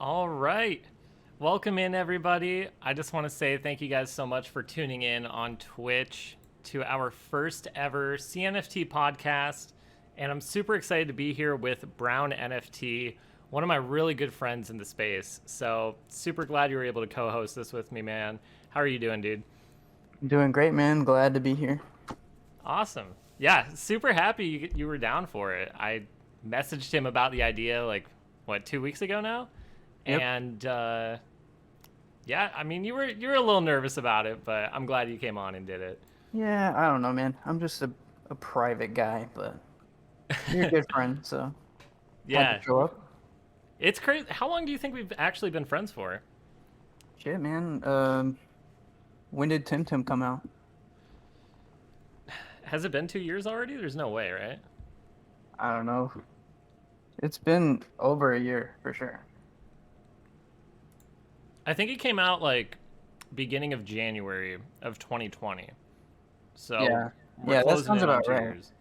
All right. Welcome in, everybody. I just want to say thank you guys so much for tuning in on Twitch to our first ever CNFT podcast. And I'm super excited to be here with BrownNFT, one of my really good friends in the space. So, super glad you were able to co host this with me, man. How are you doing, dude? Doing great, man. Glad to be here. Awesome. Yeah, super happy you were down for it. I messaged him about the idea, like, what, 2 weeks ago now? Yep. And yeah, I mean, you were a little nervous about it, but I'm glad you came on and did it. Yeah, I don't know, man. I'm just a private guy, but you're a good friend, so had to Yeah, show up. it's crazy. How long do you think we've actually been friends for? Shit, man. When did Tim Tim come out? Has it been 2 years already? There's no way, right? I don't know. It's been over a year for sure. I think it came out like beginning of January of 2020. So Yeah. we're Yeah, that closing sounds in on about two right. years.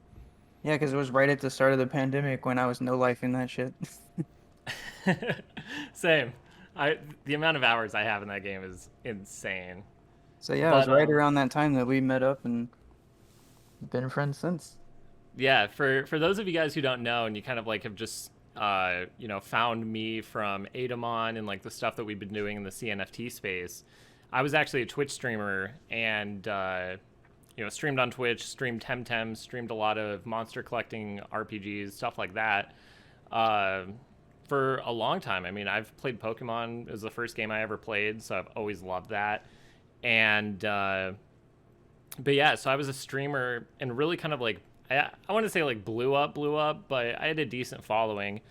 Yeah, because it was right at the start of the pandemic when I was no life in that shit. Same. The amount of hours I have in that game is insane. So yeah, it was But right around that time that we met up and been friends since. yeah, for those of you guys who don't know, and you kind of like have just found me from Adamon and like the stuff that we've been doing in the CNFT space. I was actually a Twitch streamer and streamed on Twitch, streamed Temtem, streamed a lot of monster collecting RPGs, stuff like that. Uh, for a long time. I mean, I've played Pokemon. It was the first game I ever played, so I've always loved that. And but yeah, so I was a streamer and really kind of like I want to say like blew up, but I had a decent following.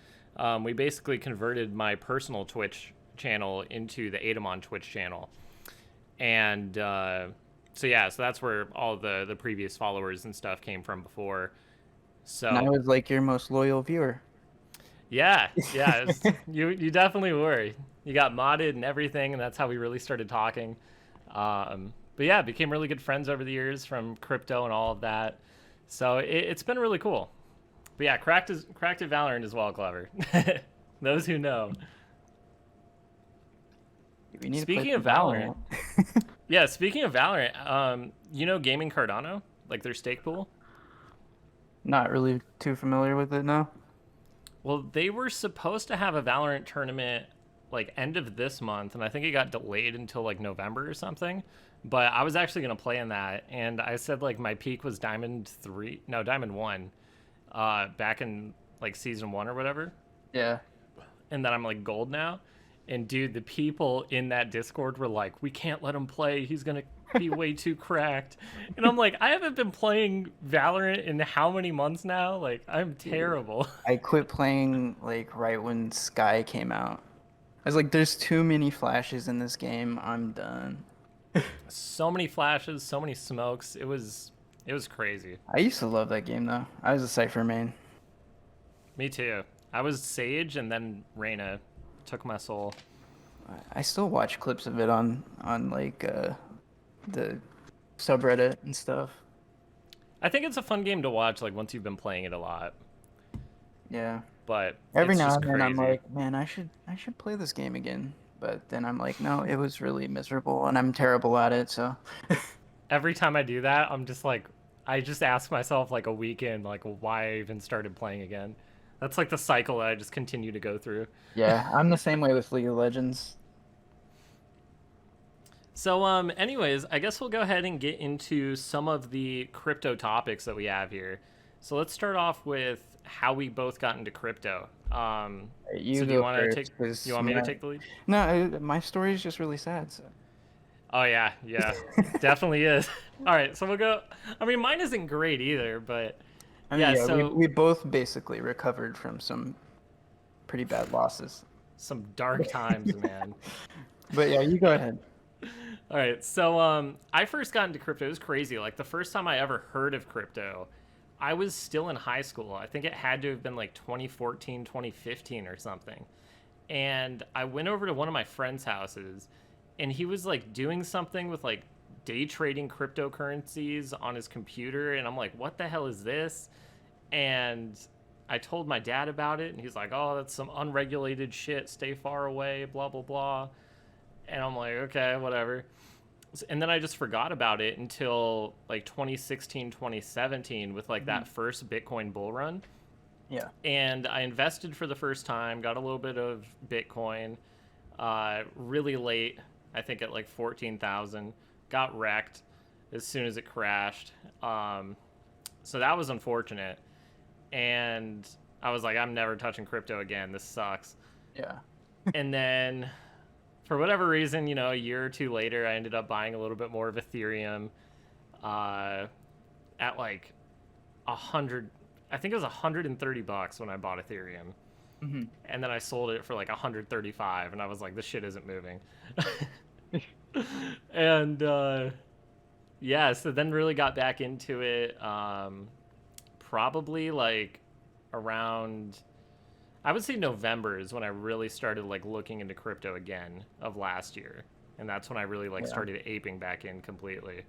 We basically converted my personal Twitch channel into the Adamon Twitch channel, and so yeah, so that's where all the previous followers and stuff came from before. And I So was like your most loyal viewer. yeah, you definitely were. You got modded and everything, and that's how we really started talking. But yeah, became really good friends over the years from crypto and all of that. So it's been really cool. But yeah, cracked at Valorant as well, clever. Those who know. We need to play Speaking some of Valorant, Valorant. yeah, speaking of Valorant, Gaming Cardano, like their stake pool. Not really too familiar with it now. Well, they were supposed to have a Valorant tournament like end of this month, and I think it got delayed until like November or something. But I was actually gonna play in that, and I said like my peak was Diamond 1, back in like season 1 or whatever, Yeah. and then I'm like gold now. And dude, the people in that Discord were like, "We can't let him play. He's gonna be way too cracked." And I'm like, I haven't been playing Valorant in how many months now? Like, I'm terrible. I quit playing like right when Sky came out. I was like, there's too many flashes in this game. I'm done. So many flashes, so many smokes. It was crazy. I used to love that game though. I was a Cypher main. Me too. I was Sage, and then Reyna took my soul. I still watch clips of it on like the subreddit and stuff. I think it's a fun game to watch, like once you've been playing it a lot. Yeah. But Every it's now just and then I'm crazy. like, man, I should play this game again. But then I'm like, no, it was really miserable and I'm terrible at it, so Every time I do that, I'm just like, I just ask myself like a weekend, like why I even started playing again. That's like the cycle that I just continue to go through. yeah, I'm the same way with League of Legends. So, anyways, I guess we'll go ahead and get into some of the crypto topics that we have here. So let's start off with how we both got into crypto. You So do you go want to first, take? because You want me to take the lead? no, my story is just really sad. So. Oh yeah, yeah, definitely is. All right, so we'll go. I mean, mine isn't great either, but I mean, yeah. yeah, we So we both basically recovered from some pretty bad losses. some dark times, man. But yeah, you go ahead. All right, so I first got into crypto. It was crazy. Like the first time I ever heard of crypto, I was still in high school. I think it had to have been like 2014, 2015 or something. And I went over to one of my friends' houses, and he was like doing something with like day trading cryptocurrencies on his computer, and I'm like, what the hell is this? And I told my dad about it, and he's like, "Oh, that's some unregulated shit. Stay far away." Blah blah blah. And I'm like, "Okay, whatever." And then I just forgot about it until like 2016, 2017 with like Hmm. that first Bitcoin bull run. Yeah. And I invested for the first time, got a little bit of Bitcoin, really late, I think at like 14,000, got wrecked as soon as it crashed. So that was unfortunate. And I was like, I'm never touching crypto again. This sucks. Yeah. And then for whatever reason, a year or two later, I ended up buying a little bit more of Ethereum uh, at like 100. I think it was $130 when I bought Ethereum. Hmm. And then I sold it for like 135, and I was like, this shit isn't moving. And yeah, so then really got back into it. Probably like around, I would say November is when I really started like looking into crypto again of last year, and that's when I really like Yeah. started aping back in completely.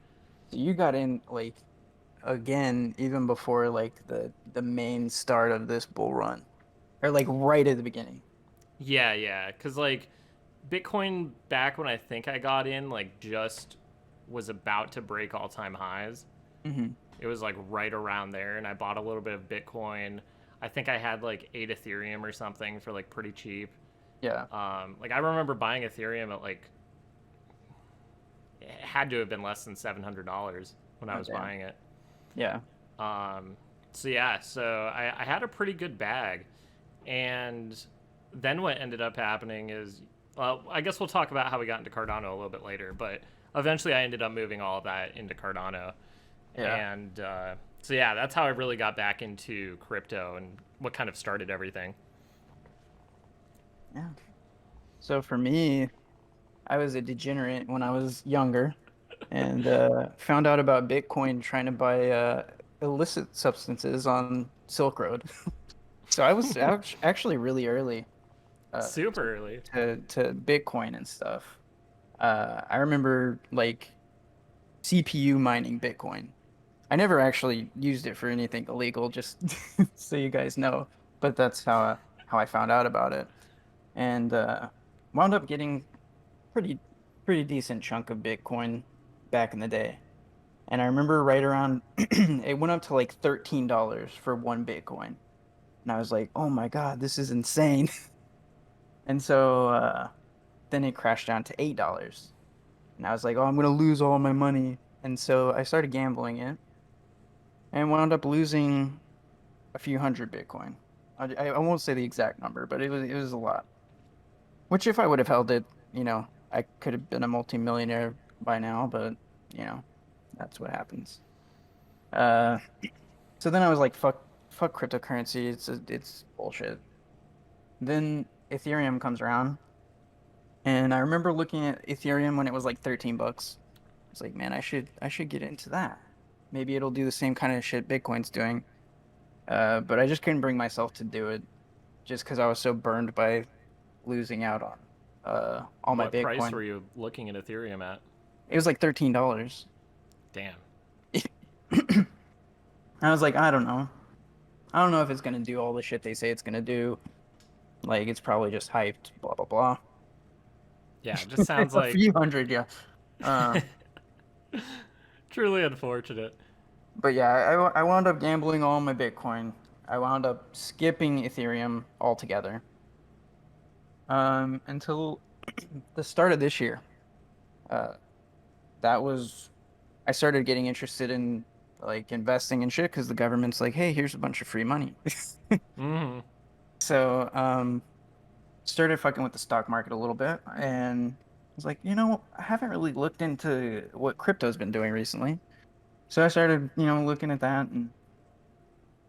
So you got in like again even before like the main start of this bull run, or like right at the beginning. Yeah, yeah, because like Bitcoin back when I think I got in like just was about to break all time highs. Hmm. It was like right around there, and I bought a little bit of Bitcoin. I think I had like 8 Ethereum or something for like pretty cheap. Yeah. Like I remember buying Ethereum at like it had to have been less than $700 when I Oh was damn. buying it. Yeah. Um, so yeah, so I had a pretty good bag, and then what ended up happening is, well, I guess we'll talk about how we got into Cardano a little bit later, but eventually I ended up moving all of that into Cardano, Yeah. and so yeah, that's how I really got back into crypto and what kind of started everything. Yeah. So for me, I was a degenerate when I was younger, and found out about Bitcoin trying to buy illicit substances on Silk Road. So I was actually really early uh, to Super early. to Bitcoin and stuff. I remember like CPU mining Bitcoin. I never actually used it for anything illegal, just so you guys know. But that's how I found out about it, and wound up getting pretty pretty decent chunk of Bitcoin back in the day. And I remember right around it went up to like $13 for one Bitcoin. And I was like, "Oh my God, this is insane." And so then it crashed down to $8. And I was like, "Oh, I'm gonna lose all my money." And so I started gambling it and wound up losing a few hundred Bitcoin. I won't say the exact number, but it was a lot. Which if I would have held it, I could have been a multimillionaire by now, but you know, that's what happens. Uh, so then I was like, fuck cryptocurrency. It's bullshit. Then Ethereum comes around, and I remember looking at Ethereum when it was like 13 bucks. It's like, man, I should get into that. Maybe it'll do the same kind of shit Bitcoin's doing. But I just couldn't bring myself to do it just because I was so burned by losing out on all my What price Bitcoin. were you looking at Ethereum at? It was like $13. Damn. I was like, I don't know. I don't know if it's gonna do all the shit they say it's gonna do. Like it's probably just hyped, blah blah blah. Yeah, it just sounds A like few hundred, yeah. Uh, truly unfortunate. but yeah, I wound up gambling all my Bitcoin. I wound up skipping Ethereum altogether. Until the start of this year. Uh, that was I started getting interested in like investing in shit because the government's like, hey, here's a bunch of free money. Mm-hmm. So, started fucking with the stock market a little bit and was like, I haven't really looked into what crypto's been doing recently. So I started, looking at that and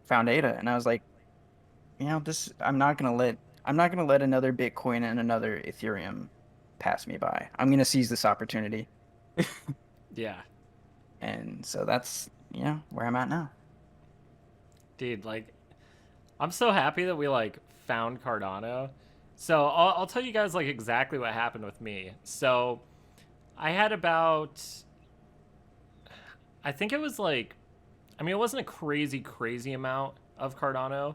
found ADA and I was like, this I'm not gonna let another Bitcoin and another Ethereum pass me by. I'm gonna seize this opportunity. Yeah, And so that's, where I'm at now. dude. Like, I'm so happy that we like found Cardano. So I'll tell you guys like exactly what happened with me. So I had about, I think it was like, I mean, it wasn't a crazy amount of Cardano,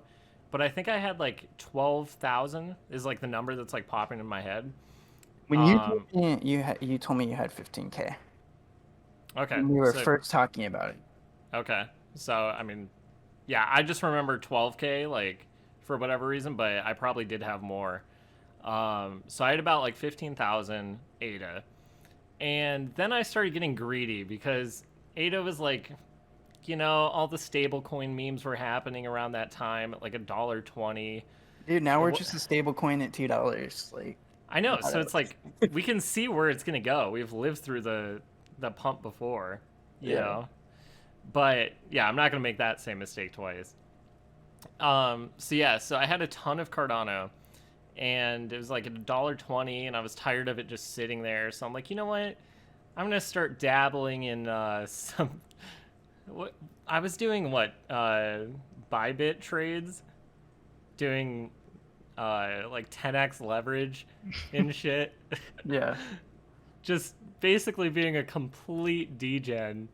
but I think I had like 12,000 is like the number that's like popping in my head. When you told Um, me you told me you had 15K okay, when we were so first talking about it. okay, so I mean, yeah, I just remember 12K like for whatever reason, but I probably did have more. So I had about like 15,000 ADA, and then I started getting greedy because ADA was like, all the stablecoin memes were happening around that time at like $1.20. Dude, now It we're wa- just a stable coin at $2. Like, I know, not so it's at- like we can see where it's gonna go. We've lived through the pump before, you yeah. know. But yeah, I'm not gonna make that same mistake twice. So yeah, so I had a ton of Cardano, and it was like $1.20, and I was tired of it just sitting there. So I'm like, you know what? I'm gonna start dabbling in some. What I was doing, what Bybit trades, doing like 10x leverage and shit. Yeah. Just basically being a complete degen,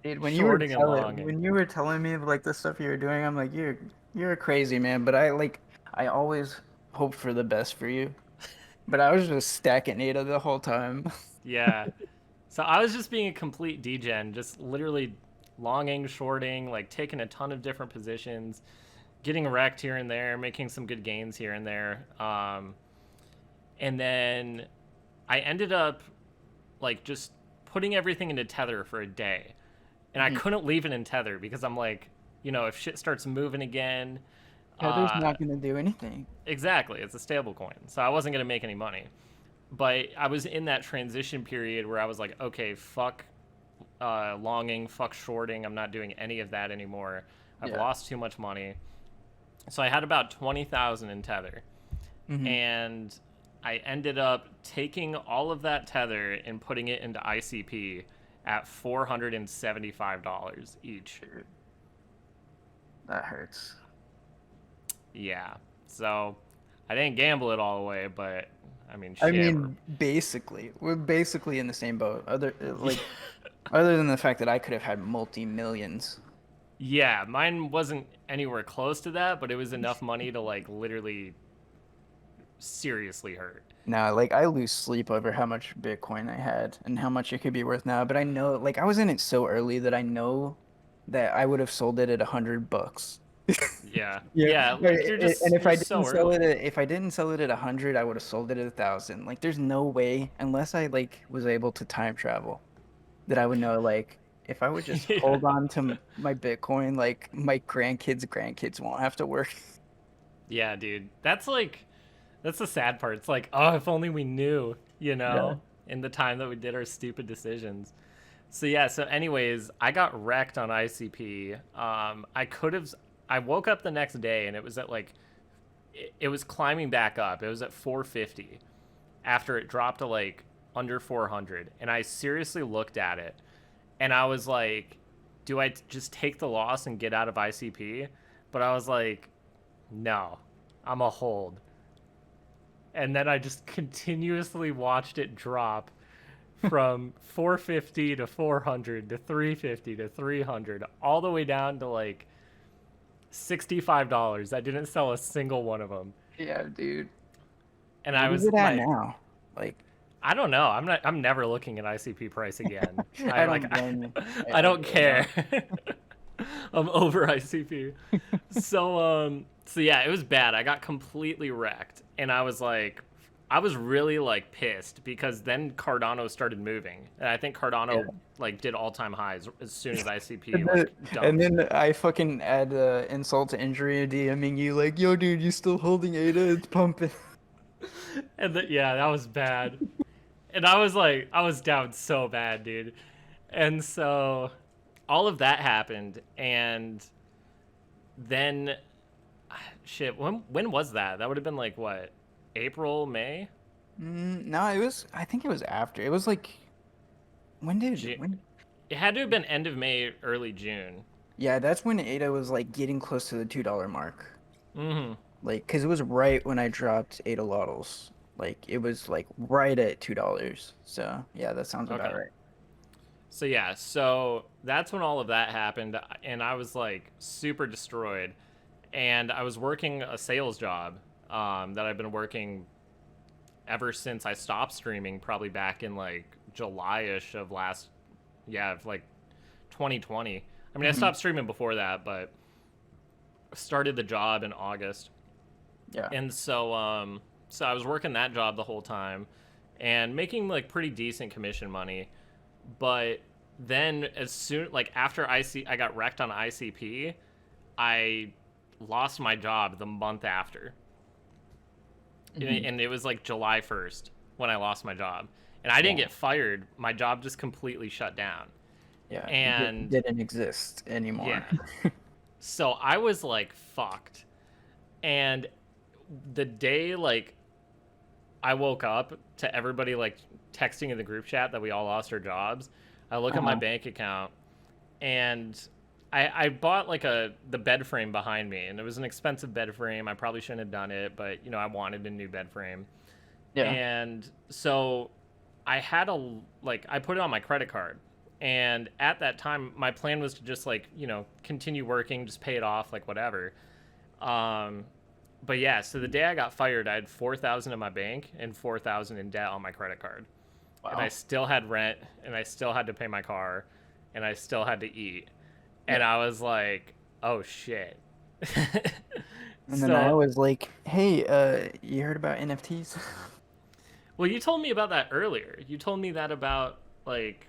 Dude, shorting and longing. when you were telling me like the stuff you were doing, I'm like, you're crazy, man. But I always hoped for the best for you. But I was just stacking ADA the whole time. Yeah. So I was just being a complete degen, just literally longing, shorting, like taking a ton of different positions, getting wrecked here and there, making some good gains here and there. And then I ended up like just putting everything into Tether for a day. And I Mhm. couldn't leave it in Tether because I'm like, if shit starts moving again, Tether's uh, not gonna do anything. exactly, it's a stable coin. So I wasn't going to make any money. But I was in that transition period where I was like, okay, fuck longing, fuck shorting. I'm not doing any of that anymore. I've Yeah. lost too much money. So I had about 20,000 in Tether. Hmm. And I ended up taking all of that Tether and putting it into ICP at $475 each. Dude, that hurts. Yeah. So I didn't gamble it all away, but I mean, I shit. mean, basically, we're basically in the same boat. Other than the fact that I could have had multi-millions. Yeah, mine wasn't anywhere close to that, but it was enough money to like literally seriously hurt. Now, like I lose sleep over how much Bitcoin I had and how much it could be worth now. But I know, like I was in it so early that I know that I would have sold it at $100. Yeah. Yeah, Yeah, like and if you're I so didn't sell early. it at if I didn't sell it at 100, I would have sold it at 1,000. Like, there's no way unless I like was able to time travel that I would know. Like, if I would just Yeah. hold on to my Bitcoin, like my grandkids won't have to work. Yeah, dude. That's the sad part. It's like, oh, if only we knew, Yeah. in the time that we did our stupid decisions. So yeah, so anyways, I got wrecked on ICP. I woke up the next day and it was at like it was climbing back up. It was at 450 after it dropped to like under 400, and I seriously looked at it and I was like, do I just take the loss and get out of ICP? But I was like, no, I'm a hold. And then I just continuously watched it drop from 450 to 400 to 350 to 300, all the way down to like $65. I didn't sell a single one of them. Yeah, dude. And I What is was it at my now? Like, I don't know. I'm never looking at ICP price again. I don't blame you. I I don't really care. don't. I'm over ICP. So yeah, it was bad. I got completely wrecked, and I was really like pissed because then Cardano started moving, and I think Yeah. Cardano like did all time highs as soon as ICP And then, like and dumped. then I fucking add insult to injury, DMing you like, yo, dude, you still holding ADA? It's pumping. Yeah, that was bad. And I was down so bad, dude. And so all of that happened, and then shit. When was that? That would have been like what, April, May, No, it was. I think it was after. It was like June. when? It had to have been end of May, early June. Yeah, that's when ADA was like getting close to the $2 mark. Mm-hmm. Like, cause it was right when I dropped Adalotls. Like, it was like right at $2. So yeah, that sounds about Okay. right. So that's when all of that happened, and I was like super destroyed. and I was working a sales job that I've been working ever since I stopped streaming, probably back in like July-ish of last, yeah, of like 2020. I mean, I Hmm. stopped streaming before that, but started the job in August. Yeah. And so I was working that job the whole time and making like pretty decent commission money. But then as soon like after I got wrecked on ICP, I lost my job the month after. Hmm. And it was like July 1st when I lost my job. And I didn't Yeah. get fired. My job just completely shut down. Yeah. And Didn't exist anymore. yeah. So I was like fucked. And the day like I woke up to everybody like texting in the group chat that we all lost our jobs, I look at my Uh-huh. bank account and I bought like the bed frame behind me, and it was an expensive bed frame. I probably shouldn't have done it, but I wanted a new bed frame. Yeah. And so I had I put it on my credit card. And at that time my plan was to just like, continue working, just pay it off, like whatever. Um but yeah, so the day I got fired, I had 4,000 in my bank and 4,000 in debt on my credit card. And I Wow. still had rent, and I still had to pay my car, and I still had to eat. And Yeah. I was like, "Oh shit." And then I So, was like, "Hey, you heard about NFTs?" well, you told me about that earlier. You told me that about like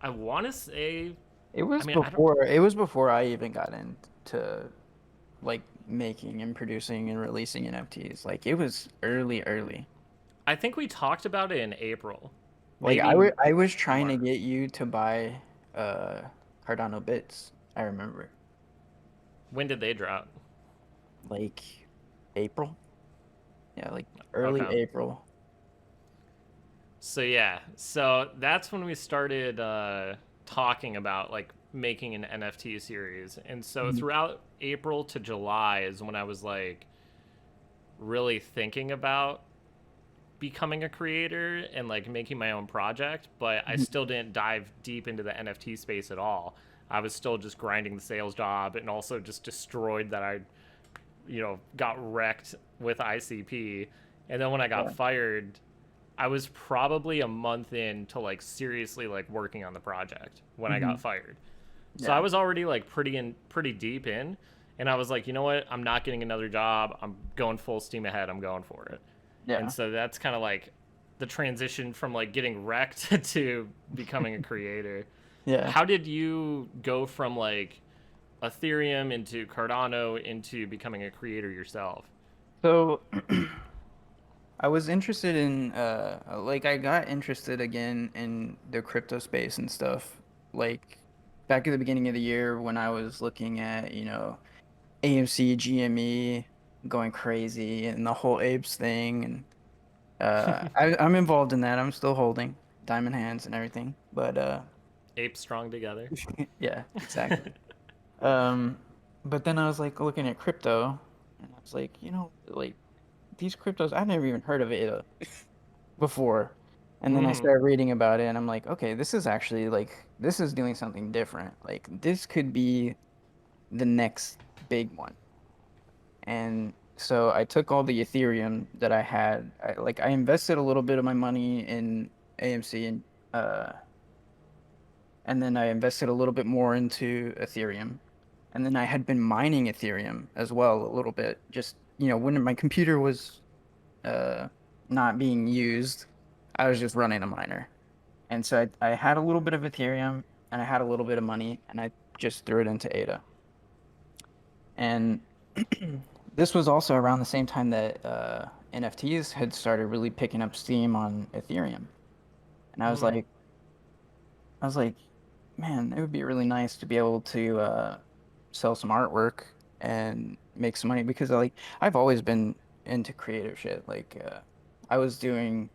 I want to say, I mean, I don't. It was before I even got into like making and producing and releasing NFTs. Like it was early. I think we talked about it in April, Like maybe I was trying to March. get you to buy uh Cardano bits. I remember. When did they drop? Like April. Yeah, like early Okay. April. So yeah, so that's when we started talking about like making an NFT series, and so Mhm. throughout April to July is when I was like really thinking about becoming a creator and like making my own project, but I Mhm. still didn't dive deep into the NFT space at all. I was still just grinding the sales job and also just destroyed that I, got wrecked with ICP. And then when I got Yeah. fired, I was probably a month in to like seriously like working on the project when I got Hmm. fired. So I Yeah. was already like pretty deep in, and I was like, you know what? I'm not getting another job. I'm going full steam ahead. I'm going for it. And Yeah. so that's kind of like the transition from like getting wrecked to becoming a creator. Yeah. How did you go from like Ethereum into Cardano into becoming a creator yourself? So I was interested in like I got interested again in the crypto space and stuff. Like back at the beginning of the year when I was looking at, AMC, GME going crazy and the whole apes thing and I'm involved in that. I'm still holding diamond hands and everything. But Apes strong together. yeah, exactly. Um but then I was like looking at crypto and I was like, like these cryptos I've never even heard of it before. And then I Mm-hmm. started reading about it and I'm like, okay, this is actually like this is doing something different. Like this could be the next big one. And so I took all the Ethereum that I had. I invested a little bit of my money in AMC uh and then I invested a little bit more into Ethereum. And then I had been mining Ethereum as well a little bit. Just, when my computer was uh not being used, I was just running a miner. And so I had a little bit of Ethereum and I had a little bit of money and I just threw it into ADA. And this was also around the same time that NFTs had started really picking up steam on Ethereum. And Mm-hmm. I was like, man, it would be really nice to be able to sell some artwork and make some money because I've always been into creative shit. Like I was doing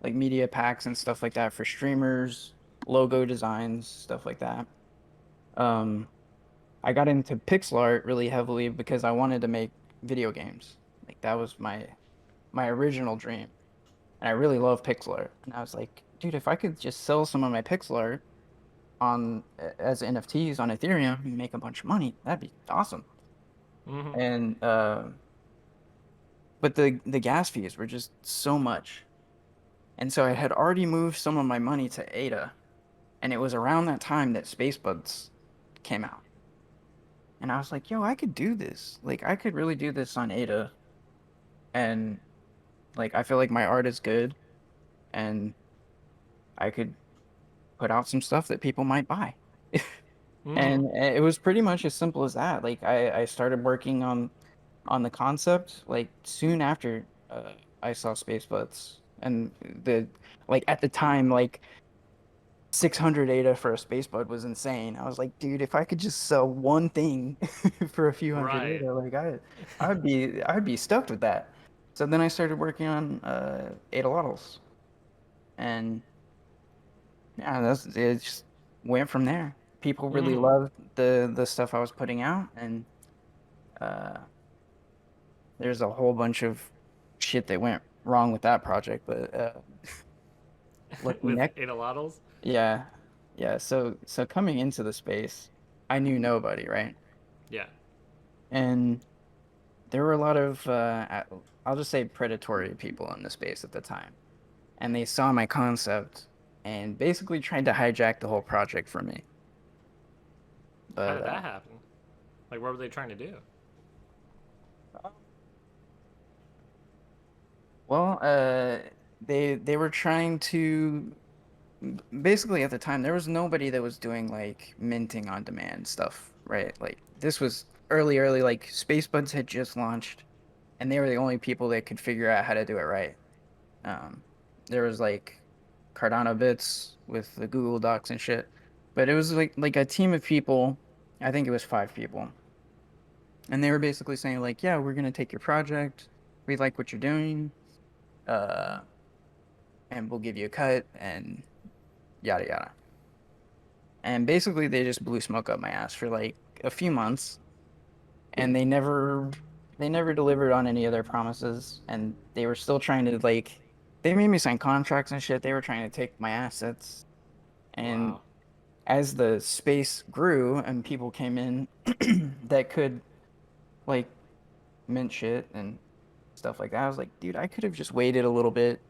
like media packs and stuff like that for streamers, logo designs, stuff like that. Um, I got into pixel art really heavily because I wanted to make video games. Like that was my original dream. And I really love pixel art. And I was like, dude, if I could just sell some of my pixel art on as NFTs on Ethereum and make a bunch of money, that'd be awesome. Mm-hmm. and but the gas fees were just so much. And so I had already moved some of my money to ADA, and it was around that time that Spacebuds came out. And I was like, yo, I could do this. Like I could really do this on ADA, and like I feel like my art is good, and I could put out some stuff that people might buy. Mm-hmm. And it was pretty much as simple as that. Like I started working on the concept like soon after I saw Spacebuds, and the like at the time like 600 ADA for a Spacebud was insane. I was like, dude, if I could just sell one thing for a few hundred Right. ADA, like I'd be stoked with that. So then I started working on Adalotls, and yeah, it just went from there. People really Mm-hmm. loved the stuff I was putting out, and uh, there's a whole bunch of shit that went wrong with that project. But Lucky With Neck, Adalotls. yeah, yeah. So coming into the space, I knew nobody, right? Yeah. And there were a lot of I'll just say predatory people in the space at the time, and they saw my concept and basically tried to hijack the whole project from me. How But did that happen? Like, what were they trying to do? well, they were trying to basically at the time there was nobody that was doing like minting on demand stuff, right? Like this was early, like Spacebuds had just launched, and they were the only people that could figure out how to do it right. Um, there was like Cardano bits with the Google Docs and shit, but it was like a team of people. I think it was 5 people, and they were basically saying like, yeah, we're gonna take your project. We like what you're doing. Uh, and we'll give you a cut and yada yada. And basically they just blew smoke up my ass for like a few months, and they never delivered on any of their promises, and they were still trying to like they made me sign contracts and shit. They were trying to take my assets. And Wow. as the space grew and people came in that could like mint shit and stuff like that, I was like, dude, I could have just waited a little bit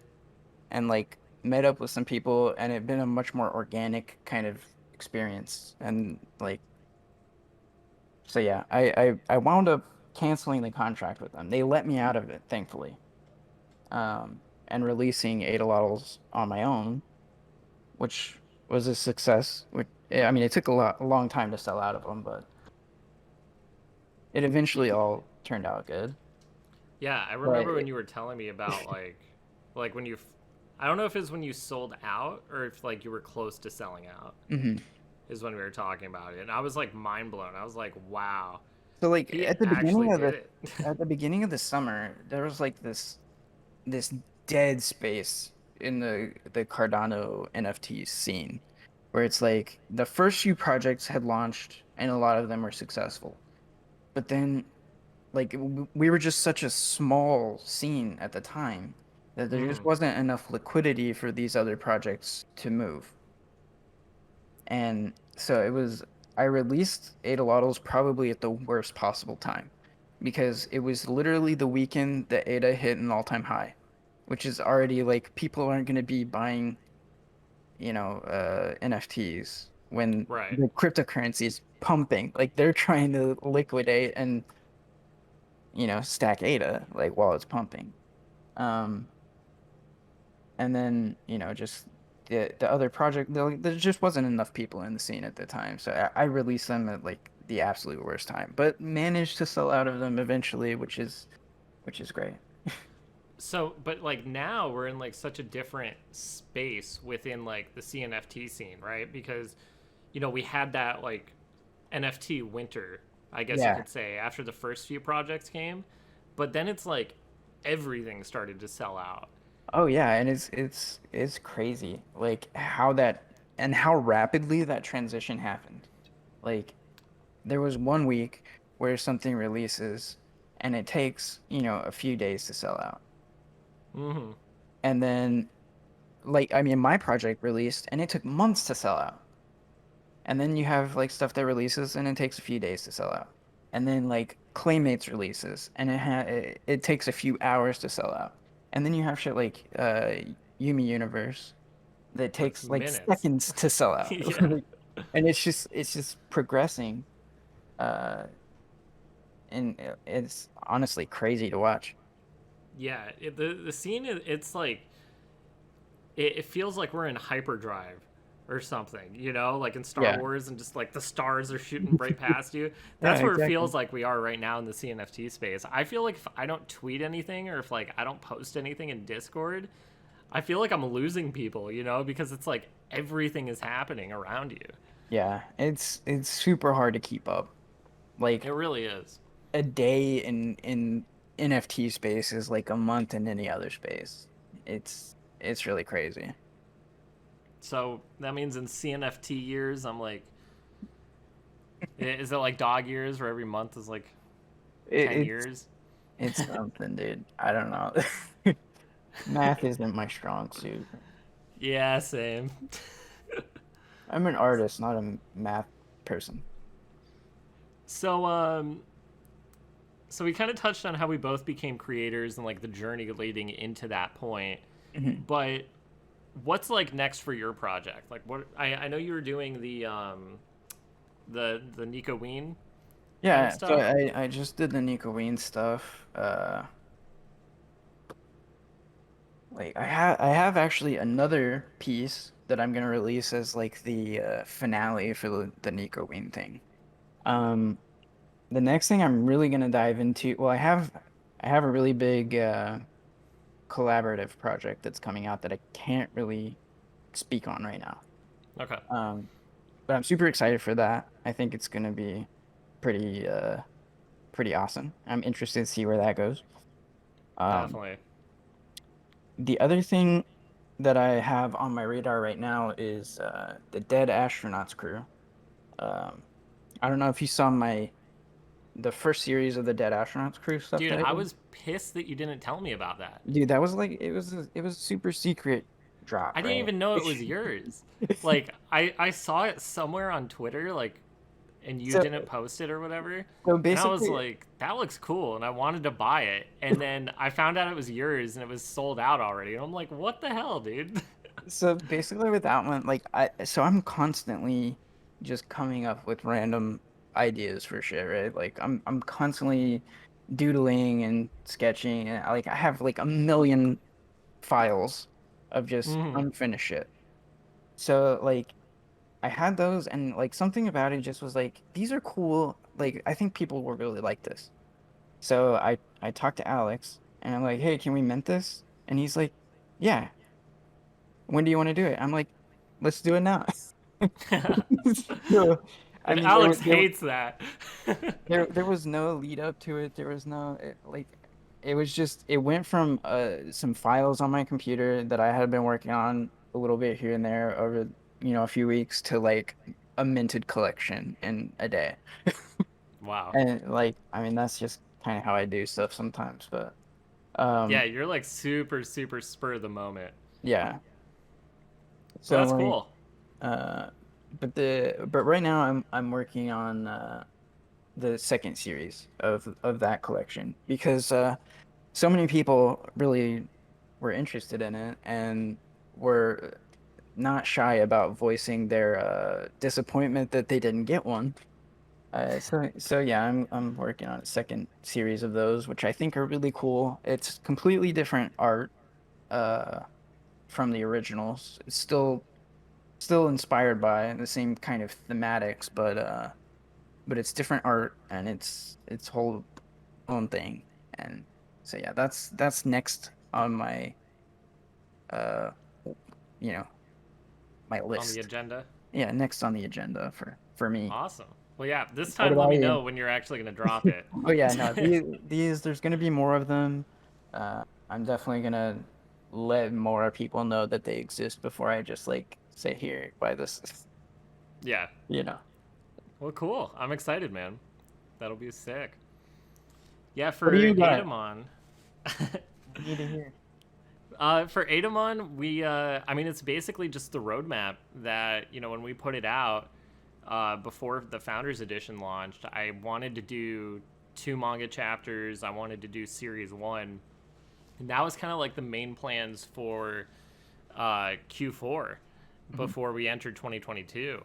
and like met up with some people, and it been a much more organic kind of experience. And like, so yeah, I wound up canceling the contract with them. They let me out of it, thankfully, and releasing Adalotls on my own, which was a success. Which I mean, it took a long time to sell out of them, but it eventually all turned out good. Yeah, I But remember when you were telling me about like when you, I don't know if it's when you sold out or if like you were close to selling out. mhm. Is when we were talking about it, and I was like mind blown. I was like, wow, So like he actually did it. at the beginning of the summer, there was like this dead space in the Cardano NFT scene, where it's like the first few projects had launched and a lot of them were successful. But then like we were just such a small scene at the time that there just Mm-hmm. wasn't enough liquidity for these other projects to move. And so it was I released Adalotls probably at the worst possible time, because it was literally the weekend that Ada hit an all-time high, which is already like people aren't going to be buying, NFTs when Right. the cryptocurrency is pumping. Like they're trying to liquidate and, stack Ada like while it's pumping. Um, and then, just the other project, there just wasn't enough people in the scene at the time, so I released them at like the absolute worst time, but managed to sell out of them eventually, which is great. So, but like now we're in like such a different space within like the CNFT scene, right? Because we had that like NFT winter, I guess you Yeah. could say, after the first few projects came, but then it's like everything started to sell out. Oh yeah, and it's crazy like how that and how rapidly that transition happened. Like there was one week where something releases and it takes, a few days to sell out. Mm-hmm. And then like I mean my project released and it took months to sell out. And then you have like stuff that releases and it takes a few days to sell out. And then like Claymates releases, and it takes a few hours to sell out. And then you have shit like Yumi Universe that That's takes like minutes. seconds to sell out. Yeah. And it's just progressing. Uh, and it's honestly crazy to watch. Yeah, the scene it's like it feels like we're in hyperdrive or something, you know, like in Star Yeah. Wars, and just like the stars are shooting right past you. Yeah, That's where it exactly. feels like we are right now in the CNFT space. I feel like if I don't tweet anything, or if like I don't post anything in Discord, I feel like I'm losing people, you know, because it's like everything is happening around you. Yeah, it's super hard to keep up. It Like really is. a day in NFT space is like a month in any other space. It's really crazy. So that means in CNFT years, I'm like, is it like dog years where every month is like It, 10 it's years? it's something, dude. I don't know. Math isn't my strong suit. Yeah, same. I'm an artist, not a math person. So, so we kind of touched on how we both became creators and like the journey leading into that point. Mhm. But what's like next for your project? Like, what I know you were doing the Nico Ween kind of Yeah, so stuff. I just did the Nico Ween stuff. Like I have actually another piece that I'm gonna release as like the finale for the Nico Ween thing. Um, the next thing I'm really gonna dive into, well, I have a really big collaborative project that's coming out that I can't really speak on right now. Okay, Um, but I'm super excited for that. I think it's gonna be pretty pretty awesome. I'm interested to see where that goes. Um, definitely. the other thing that I have on my radar right now is the Dead Astronauts crew. Um, I don't know if you saw the first series of the Dead Astronauts crew stuff Dude, that I I did. was pissed that you didn't tell me about that. Dude, that was like it was a super secret drop, I didn't right? even know it was yours. Like, I saw it somewhere on Twitter, like, and you So didn't post it or whatever. so And I was basically like, that looks cool. And I wanted to buy it. And then I found out it was yours and it was sold out already. And I'm like, what the hell, dude? so basically with that one, like I'm constantly just coming up with random ideas for shit, right? Like I'm constantly doodling and sketching, and I have like a million files of just Mhm. unfinished shit. So like I had those, and like something about it just was like, these are cool. Like I think people will really like this. So I talked to Alex and I'm like, hey, can we mint this? And he's like, yeah. When do you want to do it? I'm like, let's do it now. So, I And mean, there, Alex there hates that. there was no lead up to it. There was no like it was just it went from some files on my computer that I had been working on a little bit here and there over, a few weeks to like a minted collection in a day. Wow. And like I mean that's just kind of how I do stuff sometimes, but Yeah, um you're like super, super spur of the moment. yeah. Well, So that's like cool. uh but right now I'm working on the second series of that collection because so many people really were interested in it and were not shy about voicing their disappointment that they didn't get one. So yeah, I'm working on a second series of those, which I think are really cool. It's completely different art uh, from the originals. It's still inspired by the same kind of thematics, but it's different art and it's whole own thing. And so yeah, that's next on my uh you know my On the list. agenda. Yeah, next on the agenda for me. Awesome. Well, yeah, this What time let about me you? know when you're actually going to drop it. Oh yeah, no, these there's gonna be more of them. I'm definitely gonna let more people know that they exist before I just like say here buy this. Yeah. You know. Well, cool. I'm excited, man. That'll be sick. Yeah, What do for you got? Adamon. I need to hear. For Adamon, I mean, it's basically just the roadmap that, when we put it out before the Founders Edition launched, I wanted to do 2 manga chapters. I wanted to do series 1. And that was kind of like the main plans for Q4 Hmm. before we entered 2022.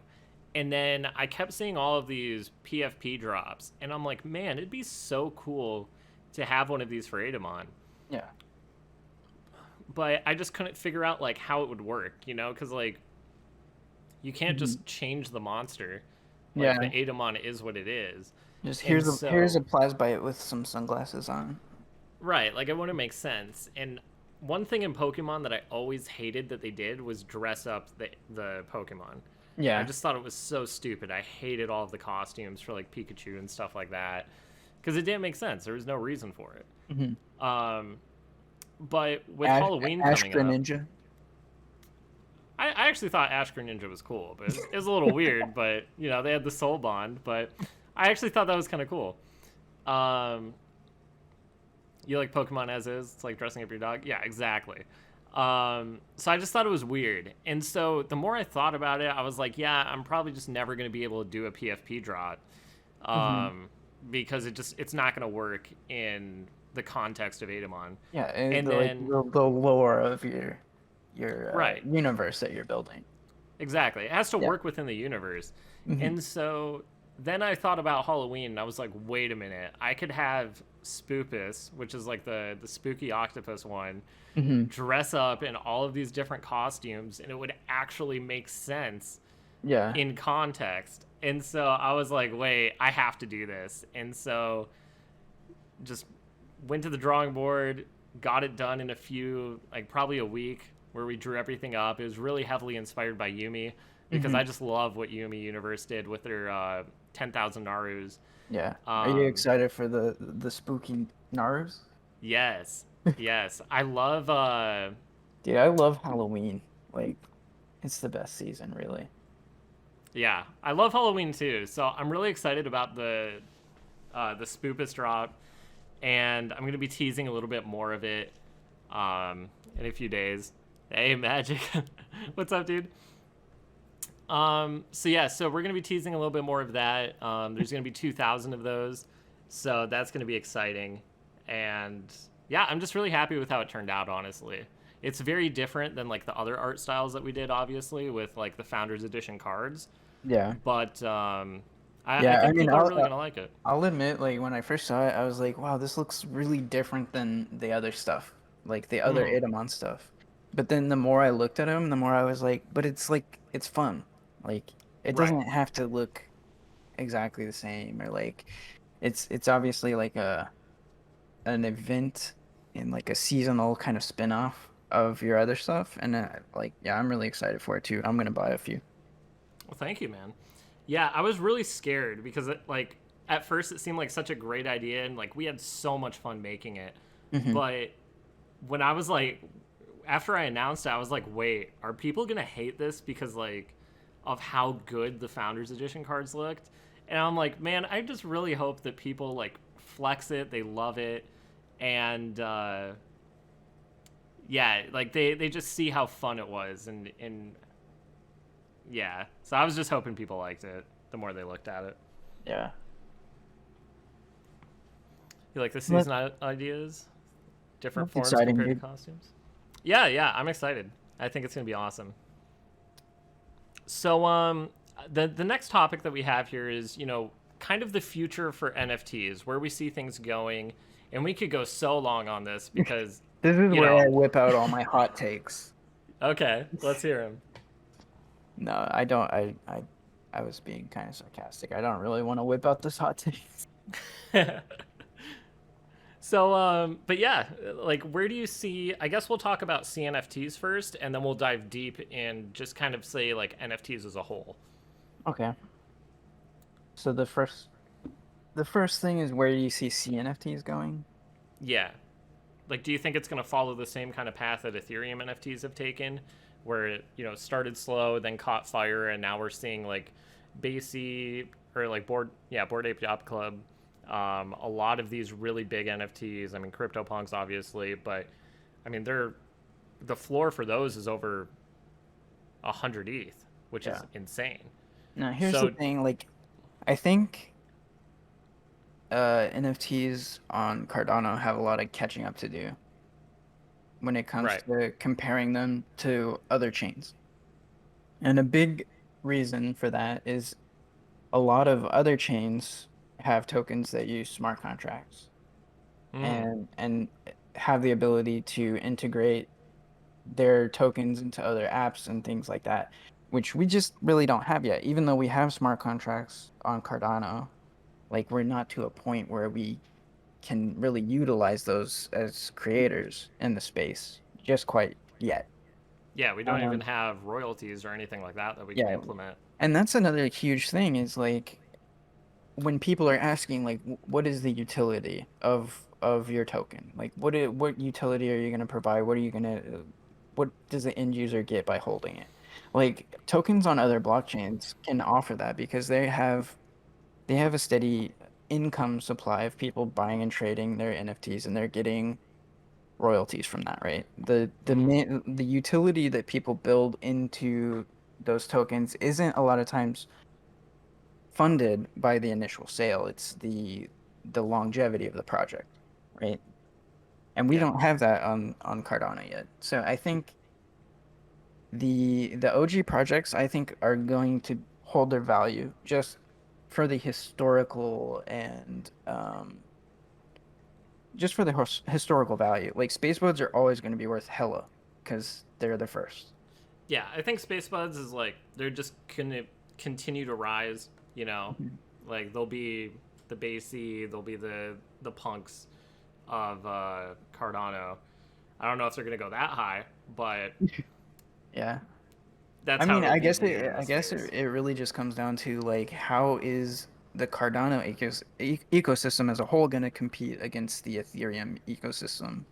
And then I kept seeing all of these PFP drops, and I'm like, man, it'd be so cool to have one of these for Adamon. Yeah. But I just couldn't figure out like how it would work, because like you can't Hmm. just change the monster. Like the Yeah. Adamon is what it is. Just And here's a so, plasbite with some sunglasses on. right, like it wouldn't make sense. And one thing in Pokemon that I always hated that they did was dress up the Pokemon. I Yeah. just thought it was so stupid. I hated all of the costumes for like Pikachu and stuff like that because it didn't make sense. There was no reason for it. Hmm. Um, but with Ash Halloween Ash coming up, Greninja. I actually thought Ash Greninja was cool, but it was a little weird. But they had the Soul Bond, but I actually thought that was kind of cool. Um, you like Pokemon as is? It's like dressing up your dog. Yeah, exactly. So I just thought it was weird, and so the more I thought about it, I was like, yeah, I'm probably just never going to be able to do a PFP drop, Hmm. um, because it's not going to work in the context of Adamon. Yeah, And the like then the lore of your right, universe that you're building. exactly, it has to Yeah. work within the universe. Hmm. And so then I thought about Halloween, and I was like, wait a minute, I could have Spoopus, which is like the spooky octopus one, Hmm. dress up in all of these different costumes, and it would actually make sense Yeah. in context. And so I was like, wait, I have to do this. And so just went to the drawing board, got it done in like probably a week, where we drew everything up. It was really heavily inspired by Yumi because Hmm. I just love what Yumi Universe did with their 10,000 Narus. Yeah. Are you Um, excited for the spooky Narus? yes, yes. I love Dude, I love Halloween. Like, it's the best season, really. yeah, I love Halloween too. So I'm really excited about the Spoopus drop, and I'm gonna be teasing a little bit more of it in a few days. Hey, Magic, what's up, dude? So yeah, so we're gonna be teasing a little bit more of that. There's gonna be 2,000 of those, so that's gonna be exciting, and yeah, I'm just really happy with how it turned out. Honestly, it's very different than like the other art styles that we did, obviously, with like the Founders Edition cards, Yeah. but I Yeah, I think mean, people are really gonna like it. I'll admit, like when I first saw it, I was like, wow, this looks really different than the other stuff, like the other Mm, Adamon stuff. But then the more I looked at him, the more I was like, but it's like it's fun. Like it right. doesn't have to look exactly the same or like it's obviously like an event in like a seasonal kind of spin-off of your other stuff and like yeah, I'm really excited for it too. I'm gonna buy a few. Well, thank you, man. Yeah, I was really scared because like at first it seemed like such a great idea, and like we had so much fun making it. Hmm. But when I was like, after I announced it, I was like, wait, are people gonna hate this because like of how good the Founders Edition cards looked? And I'm like, man, I just really hope that people like flex it, they love it, and yeah, like they just see how fun it was, and yeah. So I was just hoping people liked it the more they looked at it. Yeah. You like the That, season ideas? Different that's forms exciting, compared to dude. costumes? Yeah, yeah, I'm excited. I think it's going to be awesome. So the next topic that we have here is, kind of the future for NFTs, where we see things going, and we could go so long on this because, This is you where I know, whip out all my hot takes. okay, let's hear No, I don't. I was being kind of sarcastic. I don't really want to whip out this hot takes. him. So, but yeah, like, where do you see? I guess we'll talk about CNFTs first, and then we'll dive deep and just kind of say like NFTs as a whole. Okay. So the first thing is where do you see CNFTs going? Yeah, like, do you think it's going to follow the same kind of path that Ethereum NFTs have taken, where it started slow, then caught fire, and now we're seeing like Basie or like Board Ape Yacht Club, a lot of these really big NFTs. I mean, CryptoPunks obviously, but I mean the floor for those is over 100 ETH, which is Yeah. insane. Now here's the So thing. Like, I think NFTs on Cardano have a lot of catching up to do when it comes Right. to comparing them to other chains. And a big reason for that is a lot of other chains have tokens that use smart contracts Mm. and have the ability to integrate their tokens into other apps and things like that, which we just really don't have yet. Even though we have smart contracts on Cardano, like we're not to a point where we can really utilize those as creators in the space just quite yet. Yeah, we don't even Um, have royalties or anything like that we can yeah, implement. and that's another huge thing is like when people are asking like what is the utility of your token? Like what utility are you going to provide? What are you going to what does the end user get by holding it? Like tokens on other blockchains can offer that because they have a steady income supply of people buying and trading their NFTs and they're getting royalties from that, right? Mm. The utility that people build into those tokens isn't a lot of times funded by the initial sale. It's the longevity of the project, right? And we Yeah. don't have that on Cardano yet. So I think the OG projects I think are going to hold their value just for the historical and just for the historical value. Like space buds are always going to be worth hella because they're the first. Yeah, I think Space Buds is like they're just gonna continue to rise. You know, Mhm. like they'll be the Basie, they'll be the punks of Cardano. I don't know if they're gonna go that high, but Yeah. that's I how mean, it'll I be guess viewed it in the I guess space. it really just comes down to like how is the Cardano ecosystem as a whole going to compete against the Ethereum ecosystem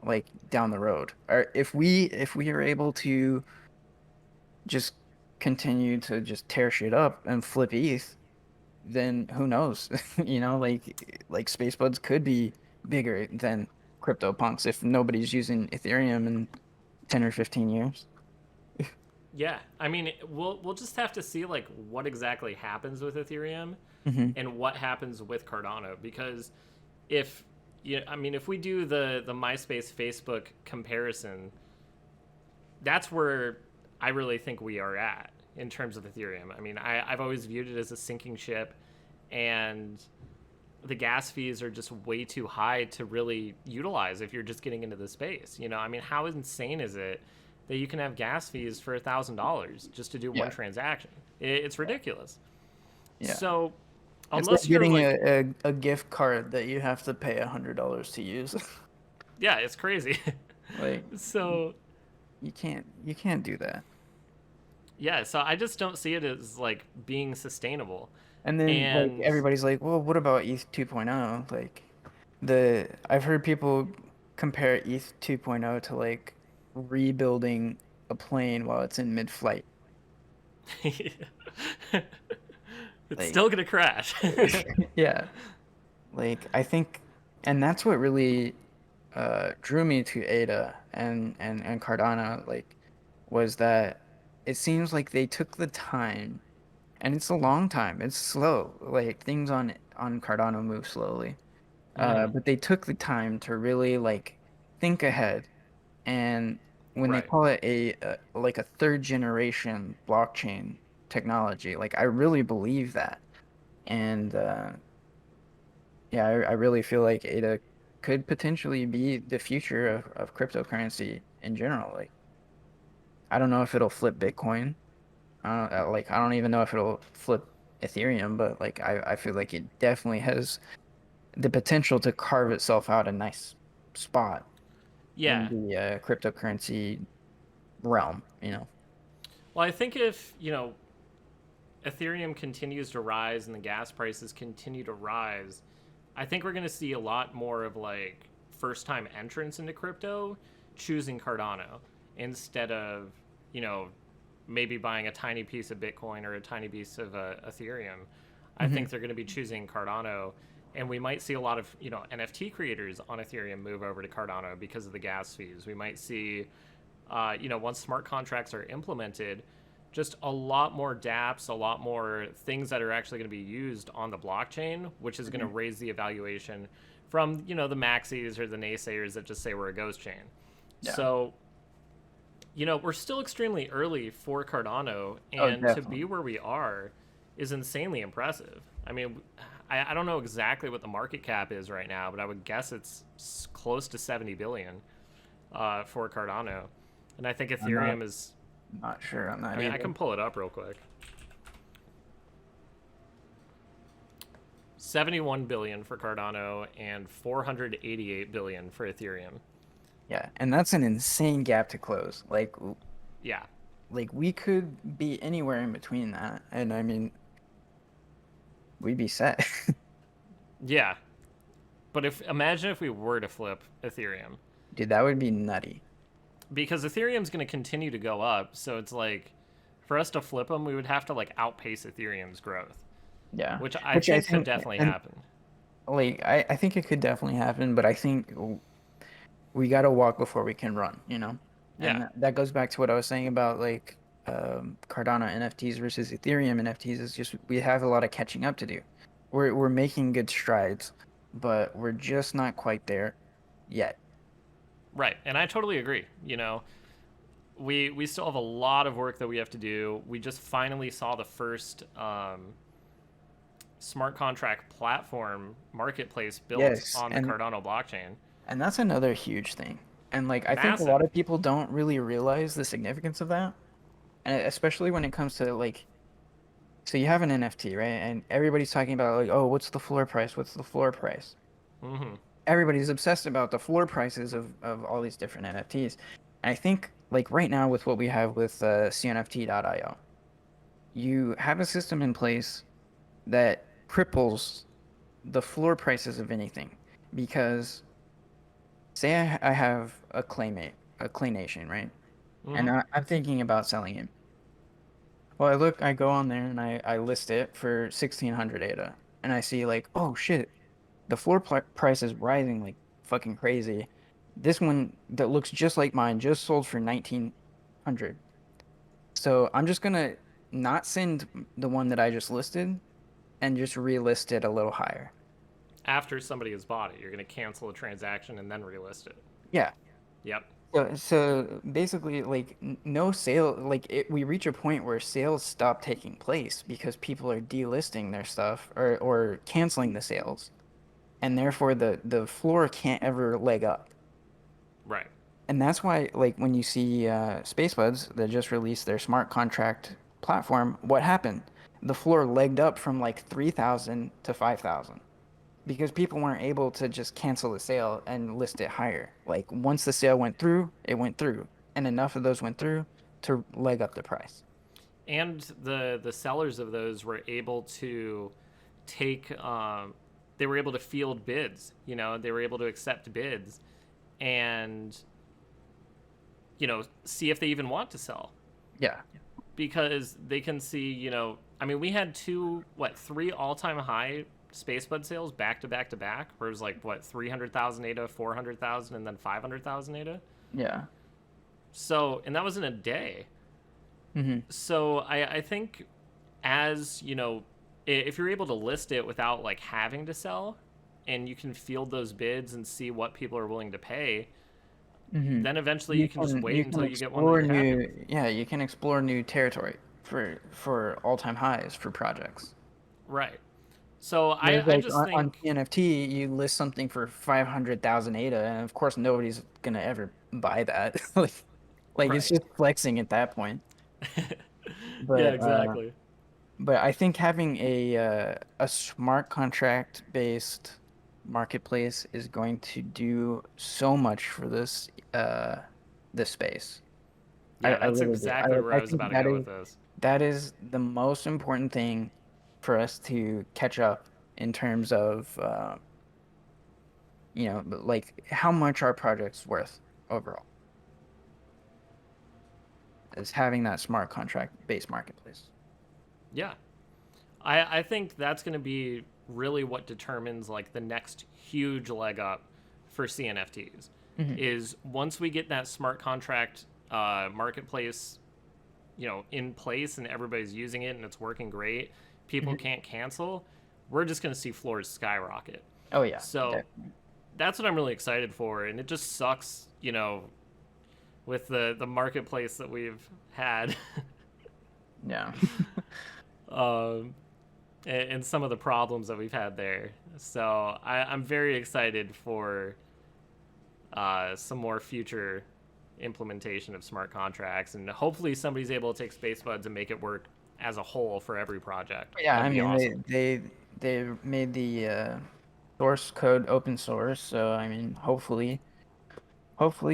like down the road? Or if we are able to just continue to just tear shit up and flip ETH, then who knows? Like SpaceBuds could be bigger than CryptoPunks if nobody's using Ethereum in 10 or 15 years. Yeah, I mean, we'll just have to see like what exactly happens with Ethereum Hmm. and what happens with Cardano because if I mean, if we do the MySpace Facebook comparison, that's where I really think we are at in terms of Ethereum. I mean, I've always viewed it as a sinking ship, and the gas fees are just way too high to really utilize if you're just getting into the space. I mean, how insane is it that you can have gas fees for $1,000 just to do one Yeah. transaction? It's ridiculous. Yeah. So, It's like unless you're getting like, a gift card that you have to pay $100 to use. yeah, it's crazy. Like So, you can't do that. yeah, so I just don't see it as like being sustainable. And then like And everybody's like, "Well, what about ETH 2.0?" Like the I've heard people compare ETH 2.0 to like rebuilding a plane while it's in mid-flight. it's Like still gonna crash. yeah. Like I think and that's what really drew me to Ada and Cardano like was that it seems like they took the time and it's a long time. It's slow. Like things on Cardano move slowly. Hmm. But they took the time to really like think ahead. And when they Right. call it a like a third generation blockchain technology, like I really believe that. And yeah, I really feel like ADA could potentially be the future of cryptocurrency in general. Like I don't know if it'll flip Bitcoin. I don't even know if it'll flip Ethereum, but like I feel like it definitely has the potential to carve itself out a nice spot in Yeah. the cryptocurrency realm. Well, I think if, Ethereum continues to rise and the gas prices continue to rise, I think we're going to see a lot more of like first time entrants into crypto choosing Cardano instead of, you know, maybe buying a tiny piece of Bitcoin or a tiny piece of Ethereum. I Hmm. think they're going to be choosing Cardano, and we might see a lot of NFT creators on Ethereum move over to Cardano because of the gas fees. We might see, once smart contracts are implemented, just a lot more dApps, a lot more things that are actually going to be used on the blockchain, which is going to raise the evaluation from, the maxis or the naysayers that just say we're a ghost chain. Yeah. So, we're still extremely early for Cardano, Oh, and to definitely. be where we are is insanely impressive. I mean, I don't know exactly what the market cap is right now, but I would guess it's close to 70 billion for Cardano. And I think I'm not Ethereum is, not sure on that I mean, I either. can pull it up real quick. 71 billion for Cardano and 488 billion for Ethereum. Yeah, and that's an insane gap to close. Yeah. Like we could be anywhere in between that, and I mean, we'd be set. Yeah. But imagine if we were to flip Ethereum, Dude, that would be nutty. because Ethereum's going to continue to go up, so it's like for us to flip them, we would have to like outpace Ethereum's growth, Yeah, which I which I think could think, definitely and happen. like I think it could definitely happen, but I think we got to walk before we can run, Yeah. And that goes back to what I was saying about like Cardano NFTs versus Ethereum NFTs. Is just we have a lot of catching up to do. We're making good strides, but we're just not quite there yet. Right. And I totally agree. We still have a lot of work that we have to do. We just finally saw the first smart contract platform marketplace built Yes, on the and Cardano blockchain. that's another huge thing. And like I think a lot Massive. of people don't really realize the significance of that. And especially when it comes to like so you have an NFT, right? And everybody's talking about like, oh, what's the floor price? What's the floor price? Mm-hmm. Everybody's obsessed about the floor prices of all these different NFTs. And I think like right now with what we have with CNFT.io, you have a system in place that cripples the floor prices of anything because say I have a claymate, a clay nation, right? Mm-hmm. And I'm thinking about selling it. Well, I go on there and I list it for 1600 ADA, and I see like, oh shit, the price is rising like fucking crazy. This one that looks just like mine just sold for 1900. So I'm just gonna not send the one that I just listed and just relist it a little higher. After somebody has bought it, you're going to cancel a transaction and then relist it. Yeah. Yep. So basically, like no sale, we reach a point where sales stop taking place because people are delisting their stuff or canceling the sales, and therefore the floor can't ever leg up. Right. And that's why, like when you see SpaceBuds that just released their smart contract platform, what happened? The floor legged up from like 3,000 to 5,000 because people weren't able to just cancel the sale and list it higher. Like once the sale went through, it went through, and enough of those went through to leg up the price. And the sellers of those were able to take they were able to field bids. They were able to accept bids and see if they even want to sell, Yeah. because they can see. I mean, we had three all-time high Spacebud sales back to back to back, where it was like 300,000 ADA, 400,000, and then 500,000 ADA. Yeah. So, and that was in a day. Hmm. So I think, as if you're able to list it without like having to sell, and you can field those bids and see what people are willing to pay, Hmm. then eventually you can just wait You can until you get one that explore you're happy with. new yeah, you can explore new territory for all-time highs for projects. Right. So Whereas I like just on think, CNFT, you list something for 500,000 ADA, and of course nobody's gonna ever buy that. Like it's right. just flexing at that point. Yeah, But exactly. I think having a smart contract based marketplace is going to do so much for this space. Yeah, I that's really do. exactly where I I was think about to go with this. that is the most important thing for us to catch up in terms of like how much our project's worth overall is having that smart contract based marketplace. Yeah. I think that's going to be really what determines like the next huge leg up for CNFTs, Hmm. is once we get that smart contract marketplace in place and everybody's using it and it's working great, people Mhm. can't cancel, we're just going to see floors skyrocket. Oh yeah, So definitely. that's what I'm really excited for, and it just sucks, with the marketplace that we've had. Yeah. um, and some of the problems that we've had there. So I'm very excited for some more future implementation of smart contracts, and hopefully somebody's able to take Spacebuds and make it work as a whole for every project. Yeah, I That'd be mean awesome. they made the source code open source, so I mean hopefully